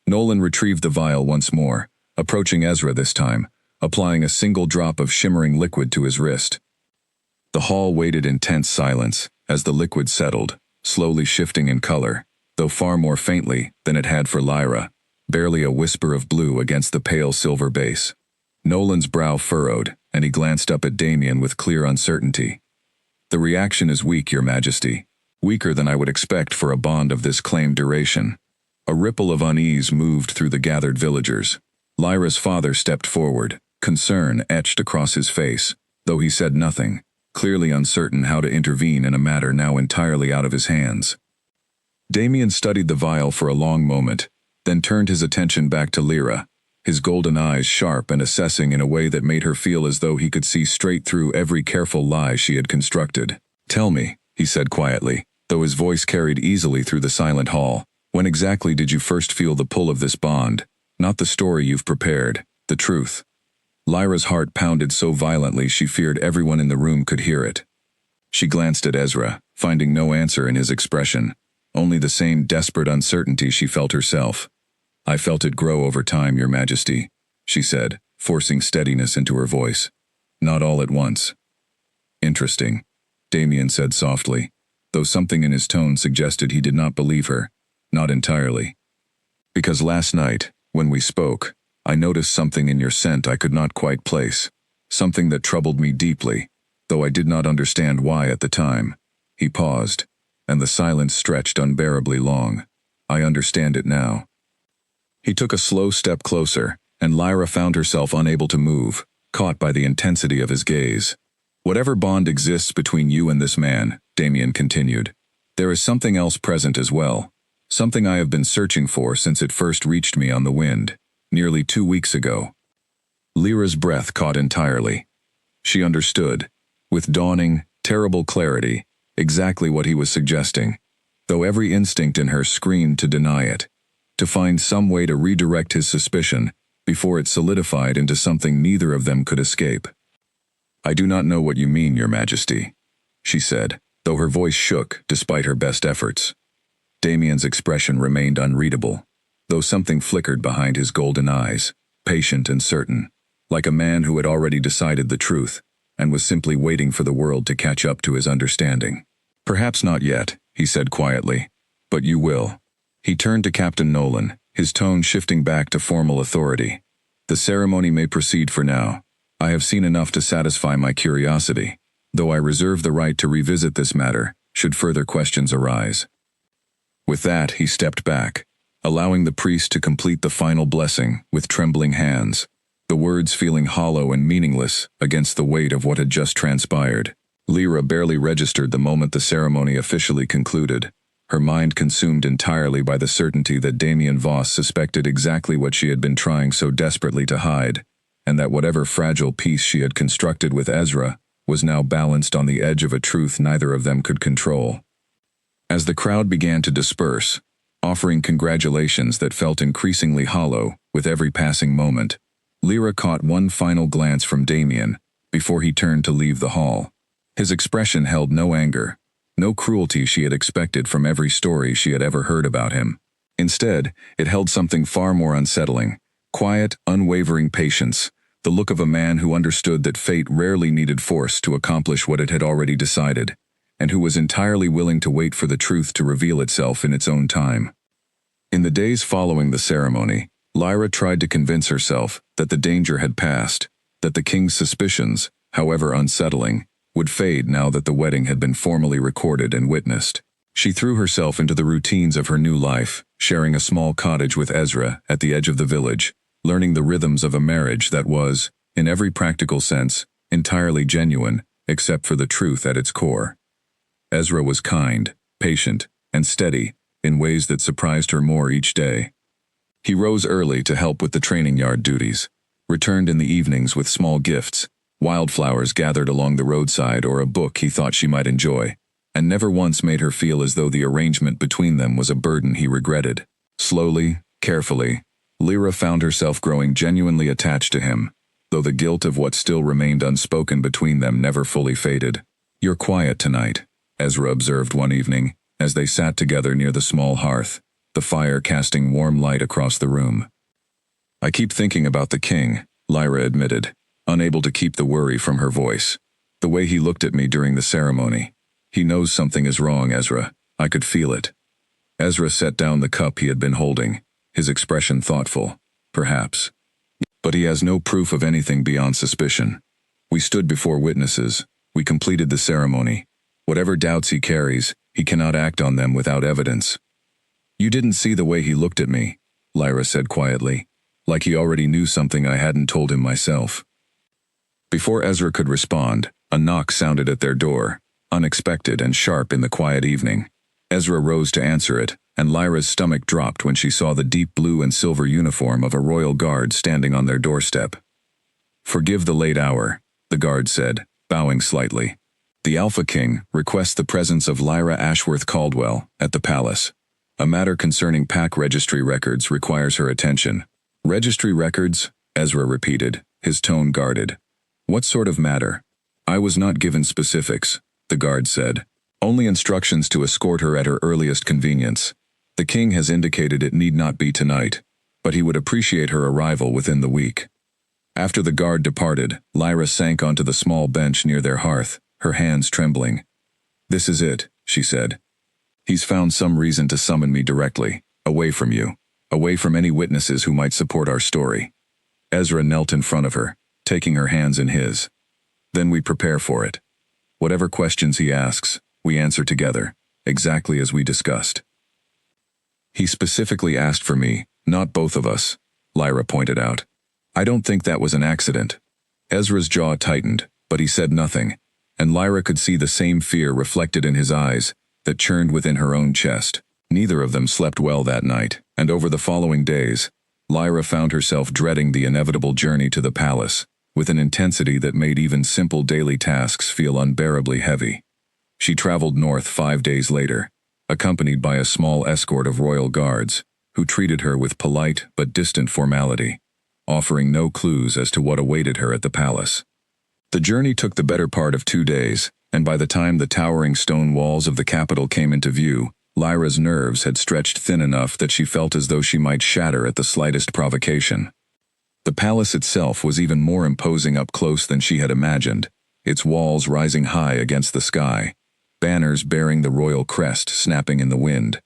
Nolan retrieved the vial once more, approaching Ezra this time, applying a single drop of shimmering liquid to his wrist. The hall waited in tense silence as the liquid settled, slowly shifting in color, though far more faintly than it had for Lyra, barely a whisper of blue against the pale silver base. Nolan's brow furrowed, and he glanced up at Damien with clear uncertainty. "The reaction is weak, Your Majesty. Weaker than I would expect for a bond of this claimed duration." A ripple of unease moved through the gathered villagers. Lyra's father stepped forward, concern etched across his face, though he said nothing, clearly uncertain how to intervene in a matter now entirely out of his hands. Damien studied the vial for a long moment, then turned his attention back to Lyra, his golden eyes sharp and assessing in a way that made her feel as though he could see straight through every careful lie she had constructed. "Tell me," he said quietly, though his voice carried easily through the silent hall, "when exactly did you first feel the pull of this bond? Not the story you've prepared, the truth." Lyra's heart pounded so violently she feared everyone in the room could hear it. She glanced at Ezra, finding no answer in his expression, only the same desperate uncertainty she felt herself. "I felt it grow over time, Your Majesty," she said, forcing steadiness into her voice. "Not all at once." "Interesting," Damien said softly, though something in his tone suggested he did not believe her. Not entirely. Because last night, when we spoke, I noticed something in your scent I could not quite place. Something that troubled me deeply, though I did not understand why at the time. He paused, and the silence stretched unbearably long. I understand it now. He took a slow step closer, and Lyra found herself unable to move, caught by the intensity of his gaze. Whatever bond exists between you and this man, Damien continued, there is something else present as well. Something I have been searching for since it first reached me on the wind, nearly 2 weeks ago. Lyra's breath caught entirely. She understood, with dawning, terrible clarity, exactly what he was suggesting, though every instinct in her screamed to deny it, to find some way to redirect his suspicion before it solidified into something neither of them could escape. I do not know what you mean, Your Majesty, she said, though her voice shook despite her best efforts. Damien's expression remained unreadable, though something flickered behind his golden eyes, patient and certain, like a man who had already decided the truth and was simply waiting for the world to catch up to his understanding. Perhaps not yet, he said quietly, but you will. He turned to Captain Nolan, his tone shifting back to formal authority. The ceremony may proceed for now. I have seen enough to satisfy my curiosity, though I reserve the right to revisit this matter should further questions arise. With that, he stepped back, allowing the priest to complete the final blessing with trembling hands, the words feeling hollow and meaningless against the weight of what had just transpired. Lyra barely registered the moment the ceremony officially concluded, her mind consumed entirely by the certainty that Damien Voss suspected exactly what she had been trying so desperately to hide, and that whatever fragile peace she had constructed with Ezra was now balanced on the edge of a truth neither of them could control. As the crowd began to disperse, offering congratulations that felt increasingly hollow with every passing moment, Lyra caught one final glance from Damien before he turned to leave the hall. His expression held no anger, no cruelty she had expected from every story she had ever heard about him. Instead, it held something far more unsettling, quiet, unwavering patience, the look of a man who understood that fate rarely needed force to accomplish what it had already decided, and who was entirely willing to wait for the truth to reveal itself in its own time. In the days following the ceremony, Lyra tried to convince herself that the danger had passed, that the king's suspicions, however unsettling, would fade now that the wedding had been formally recorded and witnessed. She threw herself into the routines of her new life, sharing a small cottage with Ezra at the edge of the village, learning the rhythms of a marriage that was, in every practical sense, entirely genuine, except for the truth at its core. Ezra was kind, patient, and steady, in ways that surprised her more each day. He rose early to help with the training yard duties, returned in the evenings with small gifts, wildflowers gathered along the roadside or a book he thought she might enjoy, and never once made her feel as though the arrangement between them was a burden he regretted. Slowly, carefully, Lyra found herself growing genuinely attached to him, though the guilt of what still remained unspoken between them never fully faded. "You're quiet tonight," Ezra observed one evening, as they sat together near the small hearth, the fire casting warm light across the room. "I keep thinking about the king," Lyra admitted, unable to keep the worry from her voice. "The way he looked at me during the ceremony. He knows something is wrong, Ezra. I could feel it." Ezra set down the cup he had been holding, his expression thoughtful. "Perhaps. But he has no proof of anything beyond suspicion. We stood before witnesses. We completed the ceremony. Whatever doubts he carries, he cannot act on them without evidence." "You didn't see the way he looked at me," Lyra said quietly, like he already knew something I hadn't told him myself. Before Ezra could respond, a knock sounded at their door, unexpected and sharp in the quiet evening. Ezra rose to answer it, and Lyra's stomach dropped when she saw the deep blue and silver uniform of a royal guard standing on their doorstep. "Forgive the late hour," the guard said, bowing slightly. "The Alpha King requests the presence of Lyra Ashworth Caldwell at the palace. A matter concerning pack registry records requires her attention." "Registry records?" Ezra repeated, his tone guarded. "What sort of matter?" "I was not given specifics," the guard said. "Only instructions to escort her at her earliest convenience. The king has indicated it need not be tonight, but he would appreciate her arrival within the week." After the guard departed, Lyra sank onto the small bench near their hearth, her hands trembling. "This is it," she said. He's found some reason to summon me directly, away from you, away from any witnesses who might support our story. Ezra knelt in front of her, taking her hands in his. Then we prepare for it. Whatever questions he asks, we answer together, exactly as we discussed. He specifically asked for me, not both of us, Lyra pointed out. I don't think that was an accident. Ezra's jaw tightened, but he said nothing, and Lyra could see the same fear reflected in his eyes that churned within her own chest. Neither of them slept well that night, and over the following days, Lyra found herself dreading the inevitable journey to the palace, with an intensity that made even simple daily tasks feel unbearably heavy. She traveled north 5 days later, accompanied by a small escort of royal guards, who treated her with polite but distant formality, offering no clues as to what awaited her at the palace. The journey took the better part of 2 days, and by the time the towering stone walls of the capital came into view, Lyra's nerves had stretched thin enough that she felt as though she might shatter at the slightest provocation. The palace itself was even more imposing up close than she had imagined, its walls rising high against the sky, banners bearing the royal crest snapping in the wind.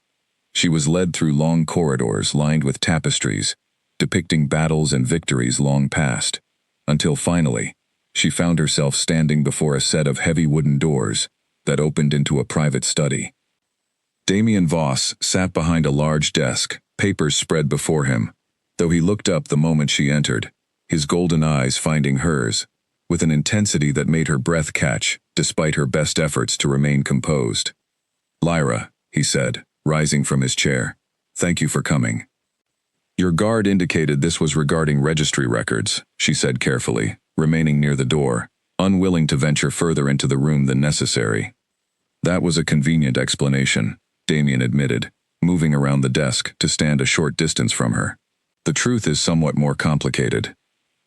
She was led through long corridors lined with tapestries, depicting battles and victories long past, until finally, she found herself standing before a set of heavy wooden doors that opened into a private study. Damien Voss sat behind a large desk, papers spread before him, though he looked up the moment she entered, his golden eyes finding hers, with an intensity that made her breath catch, despite her best efforts to remain composed. Lyra, he said, rising from his chair, thank you for coming. Your guard indicated this was regarding registry records, she said carefully, remaining near the door, unwilling to venture further into the room than necessary. That was a convenient explanation, Damien admitted, moving around the desk to stand a short distance from her. The truth is somewhat more complicated.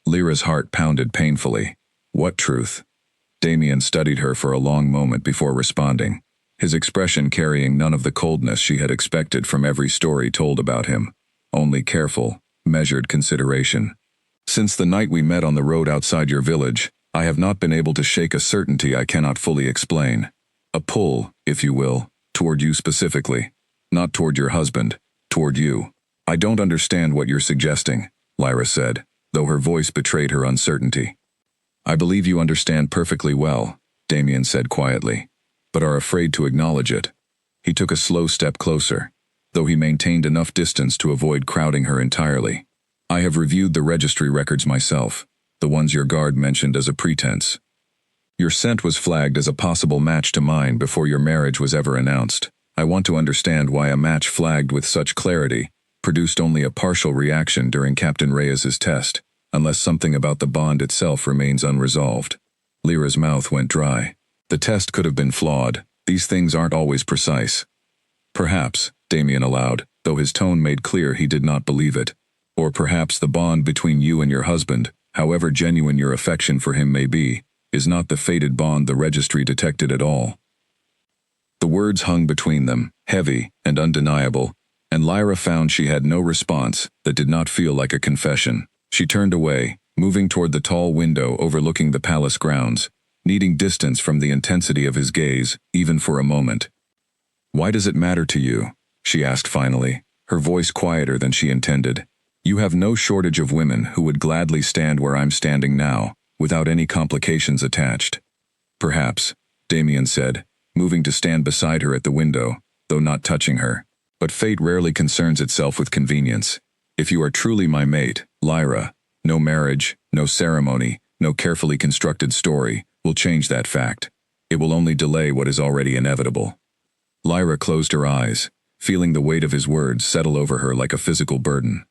Lyra's heart pounded painfully. What truth? Damien studied her for a long moment before responding, his expression carrying none of the coldness she had expected from every story told about him, only careful, measured consideration. Since the night we met on the road outside your village, I have not been able to shake a certainty I cannot fully explain. A pull, if you will, toward you specifically. Not toward your husband, toward you. I don't understand what you're suggesting, Lyra said, though her voice betrayed her uncertainty. I believe you understand perfectly well, Damien said quietly, but are afraid to acknowledge it. He took a slow step closer, though he maintained enough distance to avoid crowding her entirely. I have reviewed the registry records myself, the ones your guard mentioned as a pretense. Your scent was flagged as a possible match to mine before your marriage was ever announced. I want to understand why a match flagged with such clarity produced only a partial reaction during Captain Reyes's test, unless something about the bond itself remains unresolved. Lyra's mouth went dry. The test could have been flawed. These things aren't always precise. Perhaps, Damien allowed, though his tone made clear he did not believe it. Or perhaps the bond between you and your husband, however genuine your affection for him may be, is not the fated bond the registry detected at all. The words hung between them, heavy and undeniable, and Lyra found she had no response that did not feel like a confession. She turned away, moving toward the tall window overlooking the palace grounds, needing distance from the intensity of his gaze, even for a moment. Why does it matter to you? She asked finally, her voice quieter than she intended. You have no shortage of women who would gladly stand where I'm standing now, without any complications attached. Perhaps, Damien said, moving to stand beside her at the window, though not touching her. But fate rarely concerns itself with convenience. If you are truly my mate, Lyra, no marriage, no ceremony, no carefully constructed story will change that fact. It will only delay what is already inevitable. Lyra closed her eyes, feeling the weight of his words settle over her like a physical burden.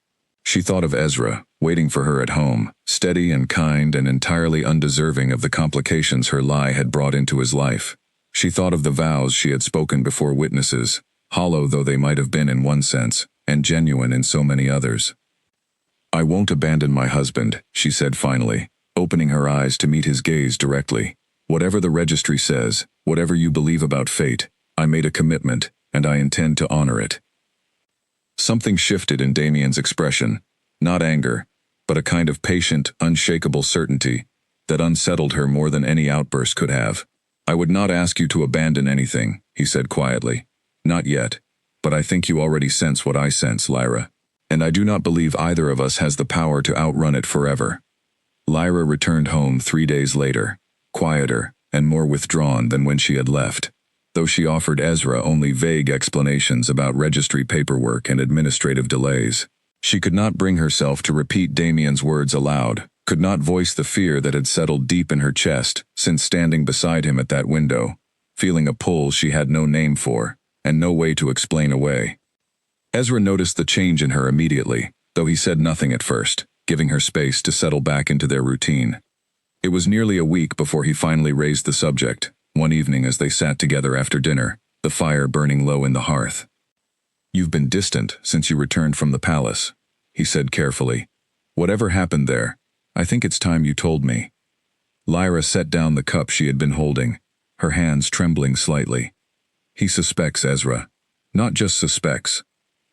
She thought of Ezra, waiting for her at home, steady and kind and entirely undeserving of the complications her lie had brought into his life. She thought of the vows she had spoken before witnesses, hollow though they might have been in one sense, and genuine in so many others. I won't abandon my husband, she said finally, opening her eyes to meet his gaze directly. Whatever the registry says, whatever you believe about fate, I made a commitment, and I intend to honor it. Something shifted in Damien's expression, not anger, but a kind of patient, unshakable certainty that unsettled her more than any outburst could have. I would not ask you to abandon anything, he said quietly. Not yet. But I think you already sense what I sense, Lyra. And I do not believe either of us has the power to outrun it forever. Lyra returned home 3 days later, quieter and more withdrawn than when she had left, though she offered Ezra only vague explanations about registry paperwork and administrative delays. She could not bring herself to repeat Damien's words aloud, could not voice the fear that had settled deep in her chest since standing beside him at that window, feeling a pull she had no name for, and no way to explain away. Ezra noticed the change in her immediately, though he said nothing at first, giving her space to settle back into their routine. It was nearly a week before he finally raised the subject, one evening as they sat together after dinner, the fire burning low in the hearth. You've been distant since you returned from the palace, he said carefully. Whatever happened there, I think it's time you told me. Lyra set down the cup she had been holding, her hands trembling slightly. He suspects Ezra. Not just suspects.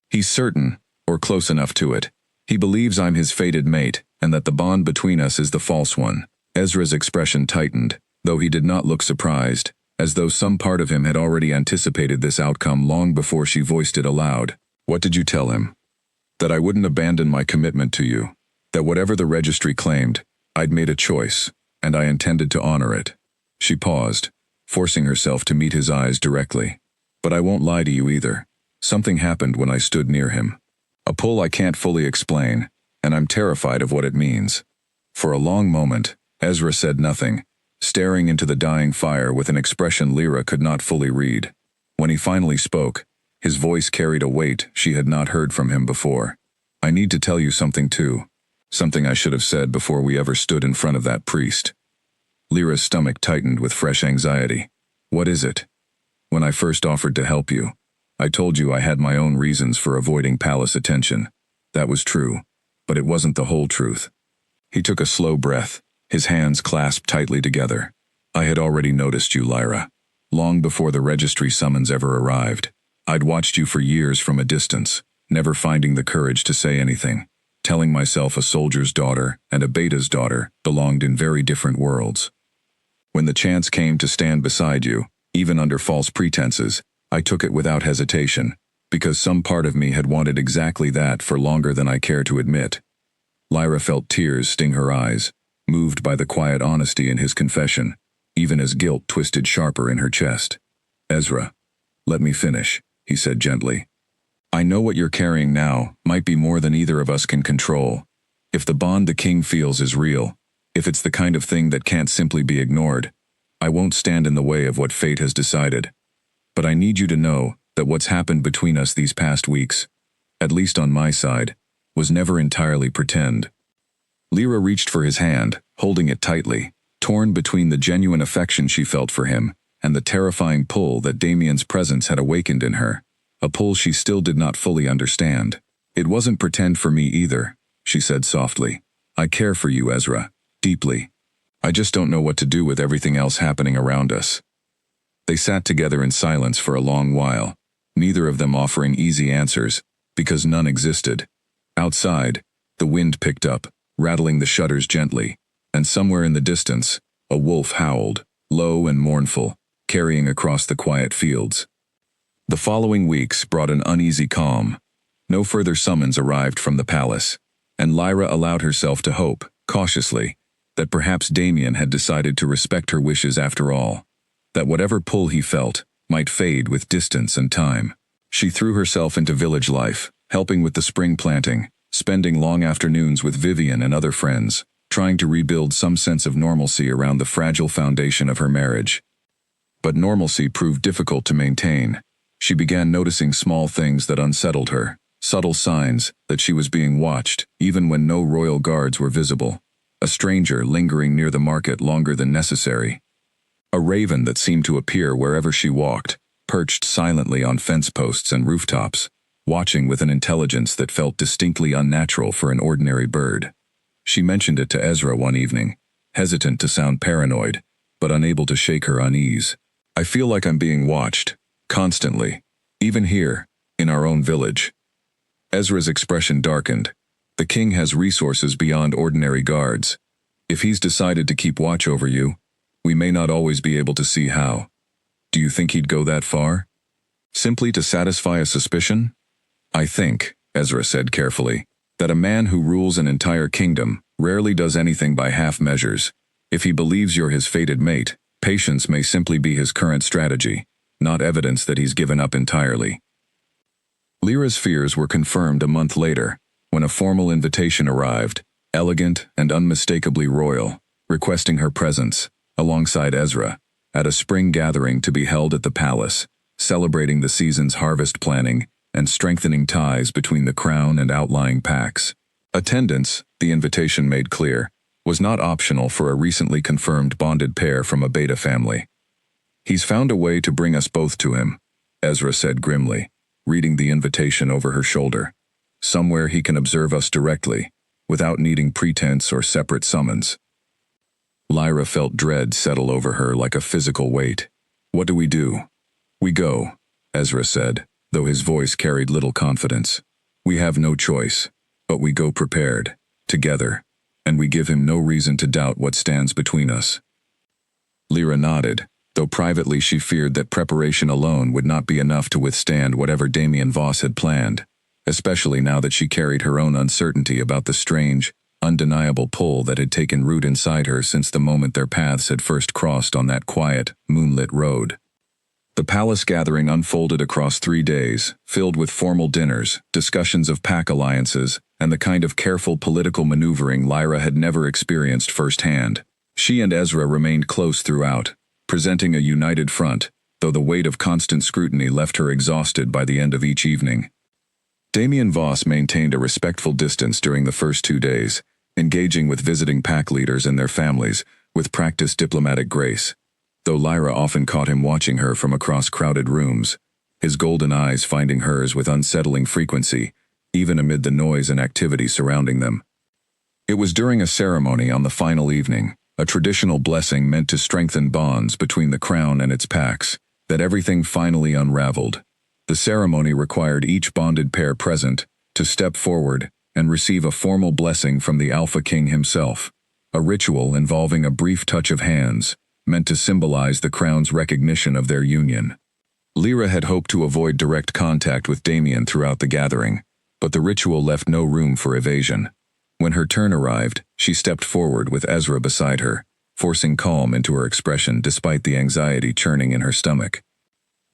He's certain, or close enough to it. He believes I'm his fated mate, and that the bond between us is the false one. Ezra's expression tightened, though he did not look surprised, as though some part of him had already anticipated this outcome long before she voiced it aloud. What did you tell him? That I wouldn't abandon my commitment to you. That whatever the registry claimed, I'd made a choice, and I intended to honor it. She paused, forcing herself to meet his eyes directly. But I won't lie to you either. Something happened when I stood near him. A pull I can't fully explain, and I'm terrified of what it means. For a long moment, Ezra said nothing, staring into the dying fire with an expression Lyra could not fully read. When he finally spoke, his voice carried a weight she had not heard from him before. I need to tell you something too. Something I should have said before we ever stood in front of that priest. Lyra's stomach tightened with fresh anxiety. What is it? When I first offered to help you, I told you I had my own reasons for avoiding palace attention. That was true, but it wasn't the whole truth. He took a slow breath, his hands clasped tightly together. I had already noticed you, Lyra. Long before the registry summons ever arrived. I'd watched you for years from a distance, never finding the courage to say anything, telling myself a soldier's daughter and a beta's daughter belonged in very different worlds. When the chance came to stand beside you, even under false pretenses, I took it without hesitation, because some part of me had wanted exactly that for longer than I care to admit. Lyra felt tears sting her eyes, moved by the quiet honesty in his confession, even as guilt twisted sharper in her chest. Ezra, let me finish, he said gently. I know what you're carrying now might be more than either of us can control. If the bond the king feels is real, if it's the kind of thing that can't simply be ignored, I won't stand in the way of what fate has decided. But I need you to know that what's happened between us these past weeks, at least on my side, was never entirely pretend. Lyra reached for his hand, holding it tightly, torn between the genuine affection she felt for him and the terrifying pull that Damien's presence had awakened in her, a pull she still did not fully understand. It wasn't pretend for me either, she said softly. I care for you, Ezra, deeply. I just don't know what to do with everything else happening around us. They sat together in silence for a long while, neither of them offering easy answers, because none existed. Outside, the wind picked up, rattling the shutters gently, and somewhere in the distance, a wolf howled, low and mournful, carrying across the quiet fields. The following weeks brought an uneasy calm. No further summons arrived from the palace, and Lyra allowed herself to hope, cautiously, that perhaps Damien had decided to respect her wishes after all, that whatever pull he felt might fade with distance and time. She threw herself into village life, helping with the spring planting, spending long afternoons with Vivian and other friends, trying to rebuild some sense of normalcy around the fragile foundation of her marriage. But normalcy proved difficult to maintain. She began noticing small things that unsettled her, subtle signs that she was being watched, even when no royal guards were visible. A stranger lingering near the market longer than necessary. A raven that seemed to appear wherever she walked, perched silently on fence posts and rooftops, watching with an intelligence that felt distinctly unnatural for an ordinary bird. She mentioned it to Ezra one evening, hesitant to sound paranoid, but unable to shake her unease. I feel like I'm being watched, constantly, even here, in our own village. Ezra's expression darkened. The king has resources beyond ordinary guards. If he's decided to keep watch over you, We may not always be able to see how. Do you think he'd go that far? Simply to satisfy a suspicion? I think, Ezra said carefully, that a man who rules an entire kingdom rarely does anything by half measures. If he believes you're his fated mate, patience may simply be his current strategy, not evidence that he's given up entirely. Lyra's fears were confirmed a month later, when a formal invitation arrived, elegant and unmistakably royal, requesting her presence, alongside Ezra, at a spring gathering to be held at the palace, celebrating the season's harvest planning and strengthening ties between the crown and outlying pacts. Attendance, the invitation made clear, was not optional for a recently confirmed bonded pair from a Beta family. He's found a way to bring us both to him, Ezra said grimly, reading the invitation over her shoulder. Somewhere he can observe us directly, without needing pretense or separate summons. Lyra felt dread settle over her like a physical weight. What do? We go, Ezra said, though his voice carried little confidence. We have no choice, but we go prepared, together, and we give him no reason to doubt what stands between us. Lyra nodded, though privately she feared that preparation alone would not be enough to withstand whatever Damien Voss had planned, especially now that she carried her own uncertainty about the strange, undeniable pull that had taken root inside her since the moment their paths had first crossed on that quiet, moonlit road. The palace gathering unfolded across 3 days, filled with formal dinners, discussions of pack alliances, and the kind of careful political maneuvering Lyra had never experienced firsthand. She and Ezra remained close throughout, presenting a united front, though the weight of constant scrutiny left her exhausted by the end of each evening. Damien Voss maintained a respectful distance during the first 2 days, engaging with visiting pack leaders and their families with practiced diplomatic grace, though Lyra often caught him watching her from across crowded rooms, his golden eyes finding hers with unsettling frequency, even amid the noise and activity surrounding them. It was during a ceremony on the final evening, a traditional blessing meant to strengthen bonds between the crown and its packs, that everything finally unraveled. The ceremony required each bonded pair present to step forward and receive a formal blessing from the Alpha King himself, a ritual involving a brief touch of hands, meant to symbolize the crown's recognition of their union. Lyra had hoped to avoid direct contact with Damien throughout the gathering, but the ritual left no room for evasion. When her turn arrived, she stepped forward with Ezra beside her, forcing calm into her expression despite the anxiety churning in her stomach.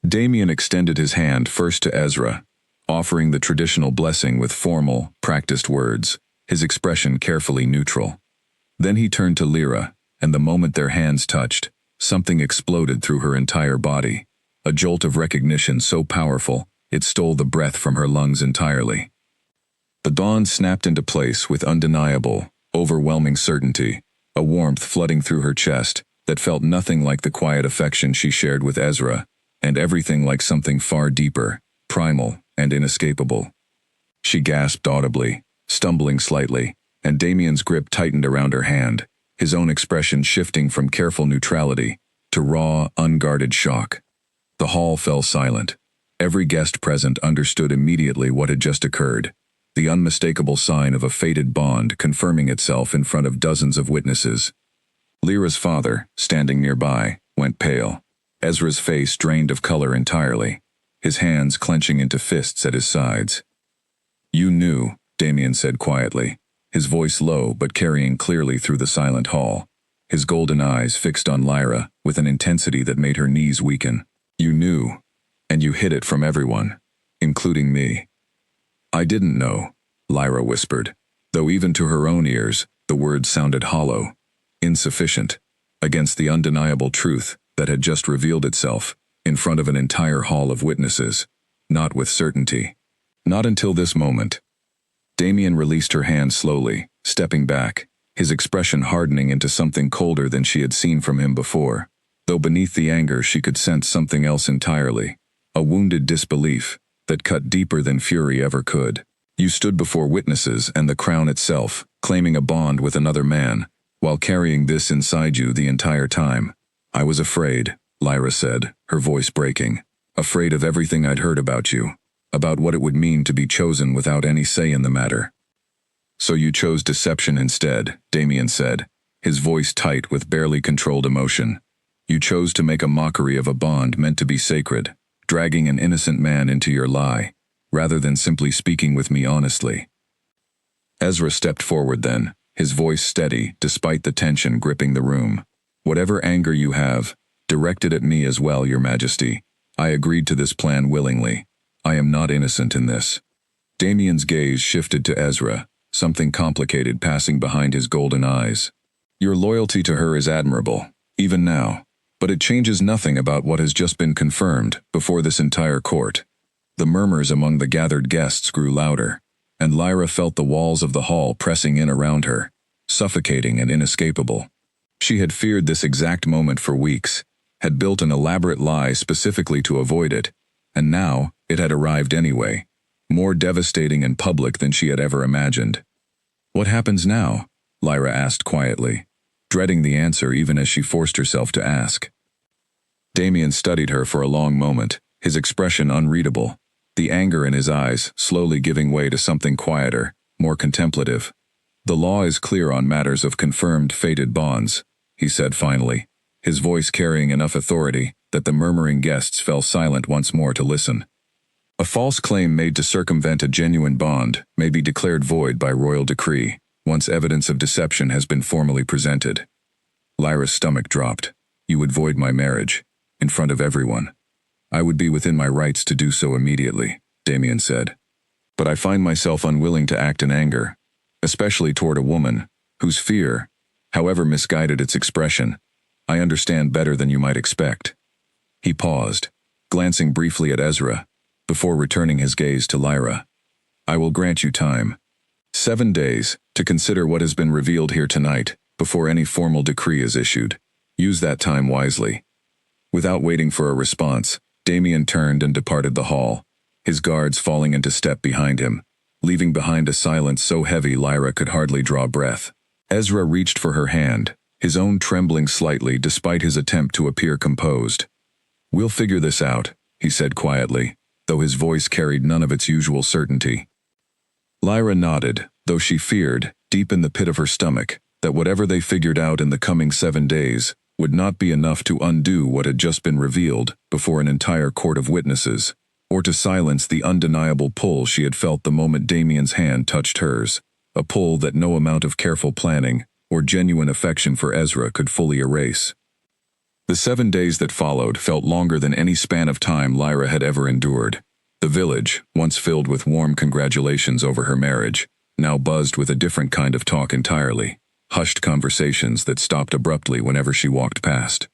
Damien extended his hand first to Ezra, offering the traditional blessing with formal, practiced words, his expression carefully neutral. Then he turned to Lyra, and the moment their hands touched, something exploded through her entire body, a jolt of recognition so powerful it stole the breath from her lungs entirely. The dawn snapped into place with undeniable, overwhelming certainty, a warmth flooding through her chest that felt nothing like the quiet affection she shared with Ezra, and everything like something far deeper, primal, and inescapable. She gasped audibly, stumbling slightly, and Damien's grip tightened around her hand, his own expression shifting from careful neutrality to raw, unguarded shock. The hall fell silent. Every guest present understood immediately what had just occurred, the unmistakable sign of a fated bond confirming itself in front of dozens of witnesses. Lyra's father, standing nearby, went pale. Ezra's face drained of color entirely, his hands clenching into fists at his sides. "You knew," Damien said quietly, his voice low but carrying clearly through the silent hall, his golden eyes fixed on Lyra with an intensity that made her knees weaken. "You knew, and you hid it from everyone, including me." "I didn't know," Lyra whispered, though even to her own ears, the words sounded hollow, insufficient, against the undeniable truth that had just revealed itself in front of an entire hall of witnesses, not with certainty. Not until this moment. Damien released her hand slowly, stepping back, his expression hardening into something colder than she had seen from him before, though beneath the anger she could sense something else entirely, a wounded disbelief that cut deeper than fury ever could. "You stood before witnesses and the crown itself, claiming a bond with another man, while carrying this inside you the entire time. I was afraid," Lyra said, her voice breaking, "afraid of everything I'd heard about you, about what it would mean to be chosen without any say in the matter." "So you chose deception instead," Damien said, his voice tight with barely controlled emotion. "You chose to make a mockery of a bond meant to be sacred, dragging an innocent man into your lie, rather than simply speaking with me honestly." Ezra stepped forward then, his voice steady despite the tension gripping the room. "Whatever anger you have, direct it at me as well, Your Majesty. I agreed to this plan willingly. I am not innocent in this." Damien's gaze shifted to Ezra, something complicated passing behind his golden eyes. "Your loyalty to her is admirable, even now, but it changes nothing about what has just been confirmed before this entire court." The murmurs among the gathered guests grew louder, and Lyra felt the walls of the hall pressing in around her, suffocating and inescapable. She had feared this exact moment for weeks, had built an elaborate lie specifically to avoid it, and now it had arrived anyway, more devastating and public than she had ever imagined. "What happens now?" Lyra asked quietly, dreading the answer even as she forced herself to ask. Damien studied her for a long moment, his expression unreadable, the anger in his eyes slowly giving way to something quieter, more contemplative. "The law is clear on matters of confirmed fated bonds," he said finally, his voice carrying enough authority that the murmuring guests fell silent once more to listen. "A false claim made to circumvent a genuine bond may be declared void by royal decree, once evidence of deception has been formally presented." Lyra's stomach dropped. "You would void my marriage, in front of everyone." "I would be within my rights to do so immediately," Damien said. "But I find myself unwilling to act in anger, especially toward a woman, whose fear, however misguided its expression, I understand better than you might expect." He paused, glancing briefly at Ezra, before returning his gaze to Lyra. "I will grant you time. 7 days, to consider what has been revealed here tonight, before any formal decree is issued. Use that time wisely." Without waiting for a response, Damien turned and departed the hall, his guards falling into step behind him, leaving behind a silence so heavy Lyra could hardly draw breath. Ezra reached for her hand, his own trembling slightly despite his attempt to appear composed. "We'll figure this out," he said quietly, though his voice carried none of its usual certainty. Lyra nodded, though she feared, deep in the pit of her stomach, that whatever they figured out in the coming 7 days would not be enough to undo what had just been revealed before an entire court of witnesses, or to silence the undeniable pull she had felt the moment Damien's hand touched hers, a pull that no amount of careful planning or genuine affection for Ezra could fully erase. The 7 days that followed felt longer than any span of time Lyra had ever endured. The village, once filled with warm congratulations over her marriage, now buzzed with a different kind of talk entirely, hushed conversations that stopped abruptly whenever she walked past.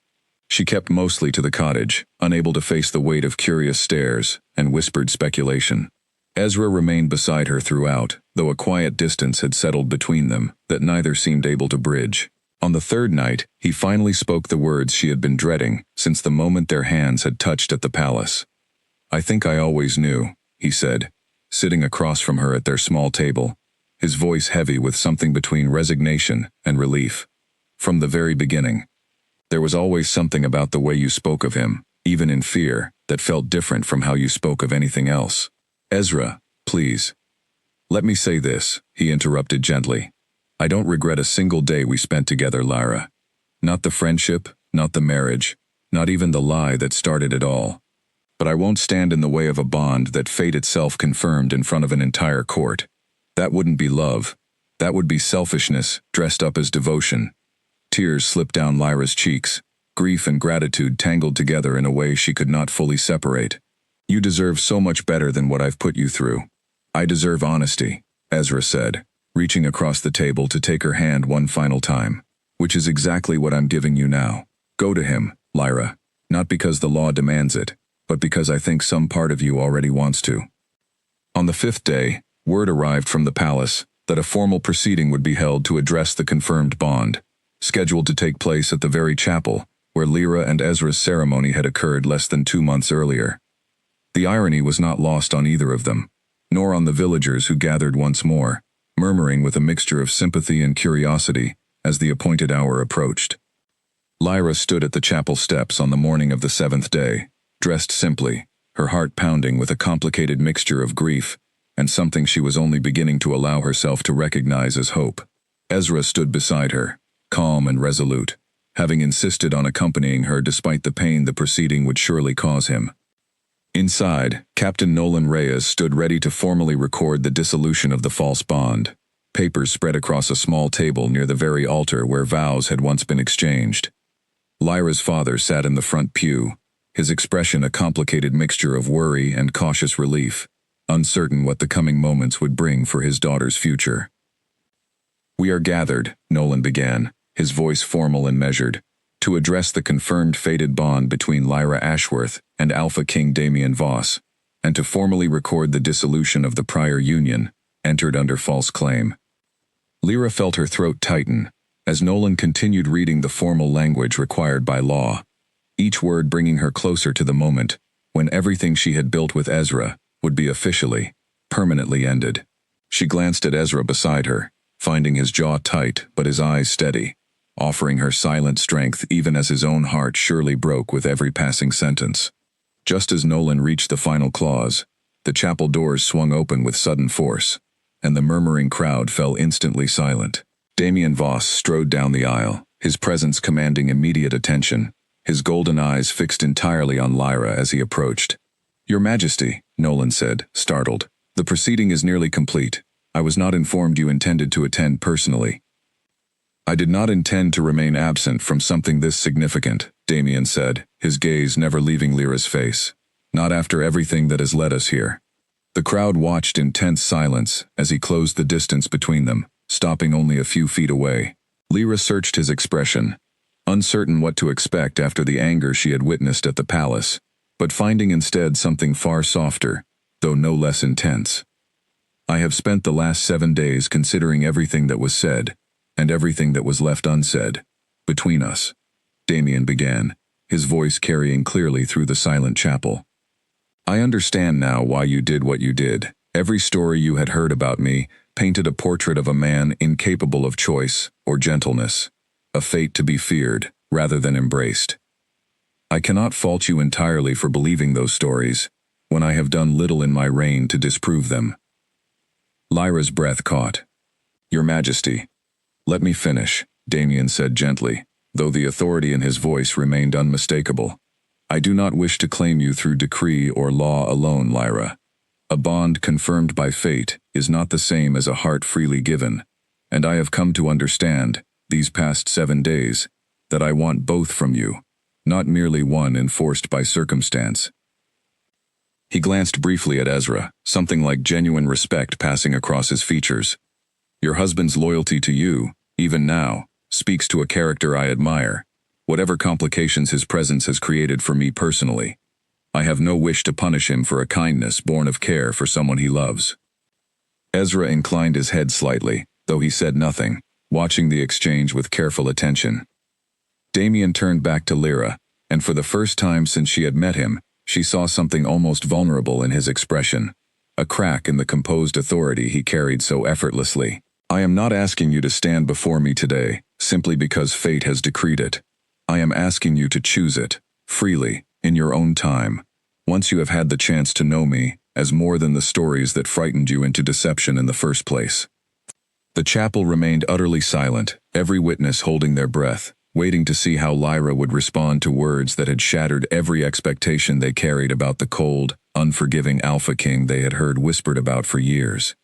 She kept mostly to the cottage, unable to face the weight of curious stares and whispered speculation. Ezra remained beside her throughout, though a quiet distance had settled between them that neither seemed able to bridge. On the 3rd night, he finally spoke the words she had been dreading since the moment their hands had touched at the palace. "I think I always knew," he said, sitting across from her at their small table, his voice heavy with something between resignation and relief. "From the very beginning. There was always something about the way you spoke of him, even in fear, that felt different from how you spoke of anything else." "Ezra, please." "Let me say this," he interrupted gently. "I don't regret a single day we spent together, Lyra. Not the friendship, not the marriage, not even the lie that started it all. But I won't stand in the way of a bond that fate itself confirmed in front of an entire court. That wouldn't be love. That would be selfishness, dressed up as devotion." Tears slipped down Lyra's cheeks, grief and gratitude tangled together in a way she could not fully separate. "You deserve so much better than what I've put you through." "I deserve honesty," Ezra said, reaching across the table to take her hand one final time. "Which is exactly what I'm giving you now. Go to him, Lyra, not because the law demands it, but because I think some part of you already wants to." On the 5th day, word arrived from the palace that a formal proceeding would be held to address the confirmed bond, scheduled to take place at the very chapel where Lyra and Ezra's ceremony had occurred less than 2 months earlier. The irony was not lost on either of them, nor on the villagers who gathered once more, murmuring with a mixture of sympathy and curiosity as the appointed hour approached. Lyra stood at the chapel steps on the morning of the 7th day, dressed simply, her heart pounding with a complicated mixture of grief and something she was only beginning to allow herself to recognize as hope. Ezra stood beside her, calm and resolute, having insisted on accompanying her despite the pain the proceeding would surely cause him. Inside, Captain Nolan Reyes stood ready to formally record the dissolution of the false bond, papers spread across a small table near the very altar where vows had once been exchanged. Lyra's father sat in the front pew, his expression a complicated mixture of worry and cautious relief, uncertain what the coming moments would bring for his daughter's future. "We are gathered," Nolan began, his voice formal and measured, "to address the confirmed fated bond between Lyra Ashworth and Alpha King Damian Voss, and to formally record the dissolution of the prior union, entered under false claim." Lyra felt her throat tighten, as Nolan continued reading the formal language required by law, each word bringing her closer to the moment when everything she had built with Ezra would be officially, permanently ended. She glanced at Ezra beside her, finding his jaw tight but his eyes steady, offering her silent strength even as his own heart surely broke with every passing sentence. Just as Nolan reached the final clause, the chapel doors swung open with sudden force, and the murmuring crowd fell instantly silent. Damian Voss strode down the aisle, his presence commanding immediate attention, his golden eyes fixed entirely on Lyra as he approached. "Your Majesty," Nolan said, startled, "the proceeding is nearly complete. I was not informed you intended to attend personally." "I did not intend to remain absent from something this significant," Damian said, his gaze never leaving Lyra's face. "Not after everything that has led us here." The crowd watched in tense silence as he closed the distance between them, stopping only a few feet away. Lyra searched his expression, uncertain what to expect after the anger she had witnessed at the palace, but finding instead something far softer, though no less intense. "I have spent the last 7 days considering everything that was said, and everything that was left unsaid, between us," Damian began, his voice carrying clearly through the silent chapel. "I understand now why you did what you did. Every story you had heard about me painted a portrait of a man incapable of choice or gentleness, a fate to be feared rather than embraced. I cannot fault you entirely for believing those stories, when I have done little in my reign to disprove them." Lyra's breath caught. "Your Majesty." "Let me finish," Damian said gently, though the authority in his voice remained unmistakable. "I do not wish to claim you through decree or law alone, Lyra. A bond confirmed by fate is not the same as a heart freely given, and I have come to understand, these past 7 days, that I want both from you, not merely one enforced by circumstance." He glanced briefly at Ezra, something like genuine respect passing across his features. "Your husband's loyalty to you, even now, speaks to a character I admire, whatever complications his presence has created for me personally. I have no wish to punish him for a kindness born of care for someone he loves." Ezra inclined his head slightly, though he said nothing, watching the exchange with careful attention. Damian turned back to Lyra, and for the first time since she had met him, she saw something almost vulnerable in his expression, a crack in the composed authority he carried so effortlessly. "I am not asking you to stand before me today, simply because fate has decreed it. I am asking you to choose it, freely, in your own time, once you have had the chance to know me as more than the stories that frightened you into deception in the first place." The chapel remained utterly silent, every witness holding their breath, waiting to see how Lyra would respond to words that had shattered every expectation they carried about the cold, unforgiving Alpha King they had heard whispered about for years.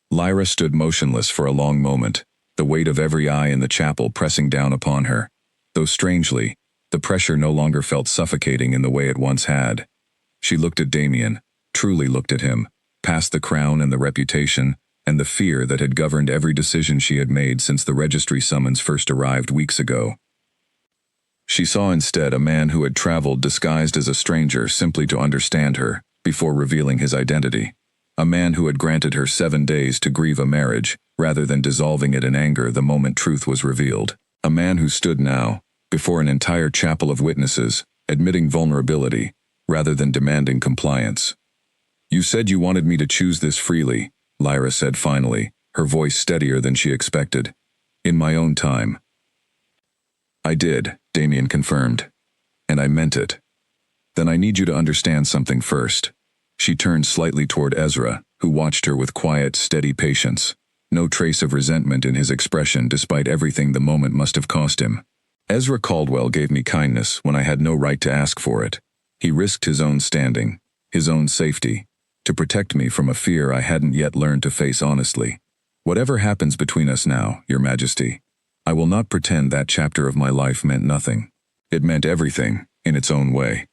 Lyra stood motionless for a long moment, the weight of every eye in the chapel pressing down upon her, though strangely, the pressure no longer felt suffocating in the way it once had. She looked at Damian, truly looked at him, past the crown and the reputation, and the fear that had governed every decision she had made since the registry summons first arrived weeks ago. She saw instead a man who had traveled disguised as a stranger simply to understand her, before revealing his identity. A man who had granted her 7 days to grieve a marriage, rather than dissolving it in anger the moment truth was revealed. A man who stood now, before an entire chapel of witnesses, admitting vulnerability, rather than demanding compliance. "You said you wanted me to choose this freely," Lyra said finally, her voice steadier than she expected. "In my own time." "I did," Damian confirmed. "And I meant it. Then I need you to understand something first." She turned slightly toward Ezra, who watched her with quiet, steady patience. no trace of resentment in his expression despite everything the moment must have cost him. Ezra Caldwell gave me kindness when I had no right to ask for it. He risked his own standing, his own safety, to protect me from a fear I hadn't yet learned to face honestly. Whatever happens between us now, Your Majesty, I will not pretend that chapter of my life meant nothing. It meant everything, in its own way.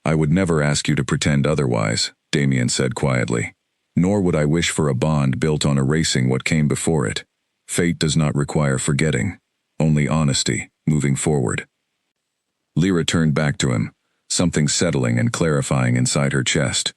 I would never ask you to pretend otherwise, Damien said quietly. Nor would I wish for a bond built on erasing what came before it. Fate does not require forgetting, only honesty, moving forward. Lyra turned back to him, something settling and clarifying inside her chest.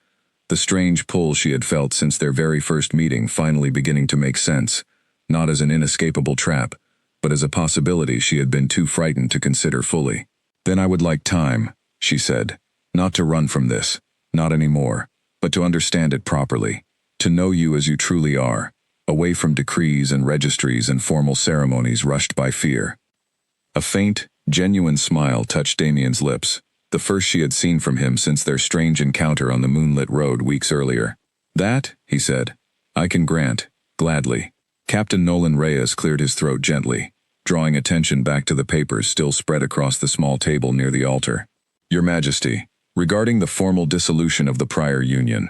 The strange pull she had felt since their very first meeting finally beginning to make sense, not as an inescapable trap, but as a possibility she had been too frightened to consider fully. Then I would like time, she said, not to run from this, not anymore, but to understand it properly, to know you as you truly are, away from decrees and registries and formal ceremonies rushed by fear. A faint, genuine smile touched Damien's lips, the first she had seen from him since their strange encounter on the moonlit road weeks earlier. That, he said, I can grant, gladly. Captain Nolan Reyes cleared his throat gently, drawing attention back to the papers still spread across the small table near the altar. Your Majesty, regarding the formal dissolution of the prior union.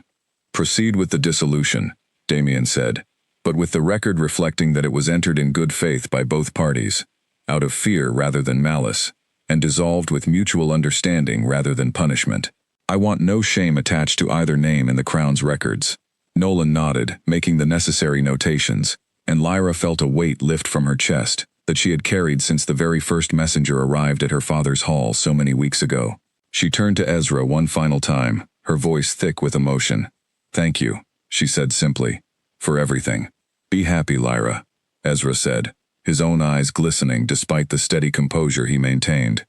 Proceed with the dissolution, Damien said, but with the record reflecting that it was entered in good faith by both parties, out of fear rather than malice, and dissolved with mutual understanding rather than punishment. I want no shame attached to either name in the Crown's records. Nolan nodded, making the necessary notations, and Lyra felt a weight lift from her chest that she had carried since the very first messenger arrived at her father's hall so many weeks ago. She turned to Ezra one final time, her voice thick with emotion. Thank you, she said simply, for everything. Be happy, Lyra, Ezra said, his own eyes glistening despite the steady composure he maintained.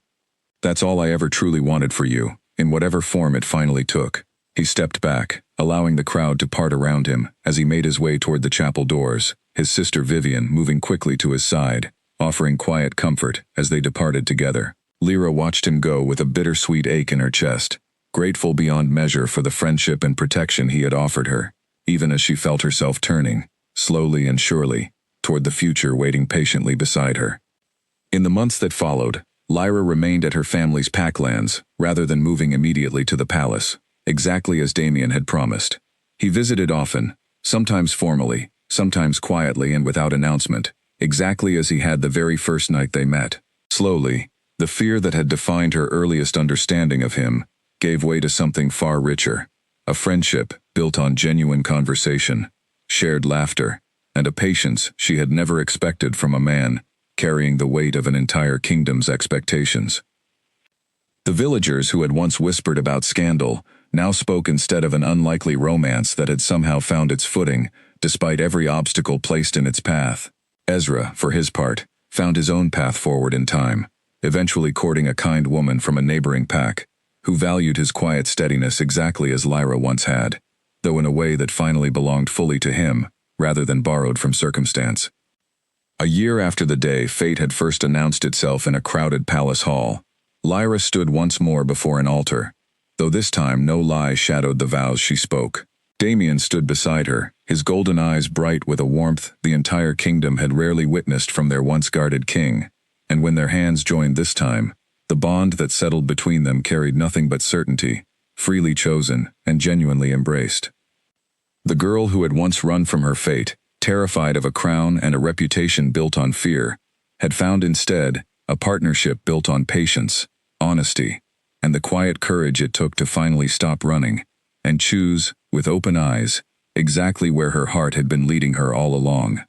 That's all I ever truly wanted for you, in whatever form it finally took. He stepped back, allowing the crowd to part around him as he made his way toward the chapel doors, his sister Vivian moving quickly to his side, offering quiet comfort as they departed together. Lyra watched him go with a bittersweet ache in her chest, grateful beyond measure for the friendship and protection he had offered her, even as she felt herself turning, slowly and surely, toward the future waiting patiently beside her. In the months that followed, Lyra remained at her family's packlands rather than moving immediately to the palace, exactly as Damien had promised. He visited often, sometimes formally, sometimes quietly and without announcement, exactly as he had the very first night they met. Slowly, the fear that had defined her earliest understanding of him gave way to something far richer, a friendship built on genuine conversation, shared laughter, and a patience she had never expected from a man carrying the weight of an entire kingdom's expectations. The villagers who had once whispered about scandal now spoke instead of an unlikely romance that had somehow found its footing despite every obstacle placed in its path. Ezra, for his part, found his own path forward in time, eventually courting a kind woman from a neighboring pack, who valued his quiet steadiness exactly as Lyra once had, though in a way that finally belonged fully to him, rather than borrowed from circumstance. A year after the day fate had first announced itself in a crowded palace hall, Lyra stood once more before an altar, though this time no lie shadowed the vows she spoke. Damien stood beside her, his golden eyes bright with a warmth the entire kingdom had rarely witnessed from their once guarded king, and when their hands joined this time, the bond that settled between them carried nothing but certainty, freely chosen and genuinely embraced. The girl who had once run from her fate, terrified of a crown and a reputation built on fear, had found instead a partnership built on patience, honesty, and the quiet courage it took to finally stop running and choose, with open eyes, exactly where her heart had been leading her all along.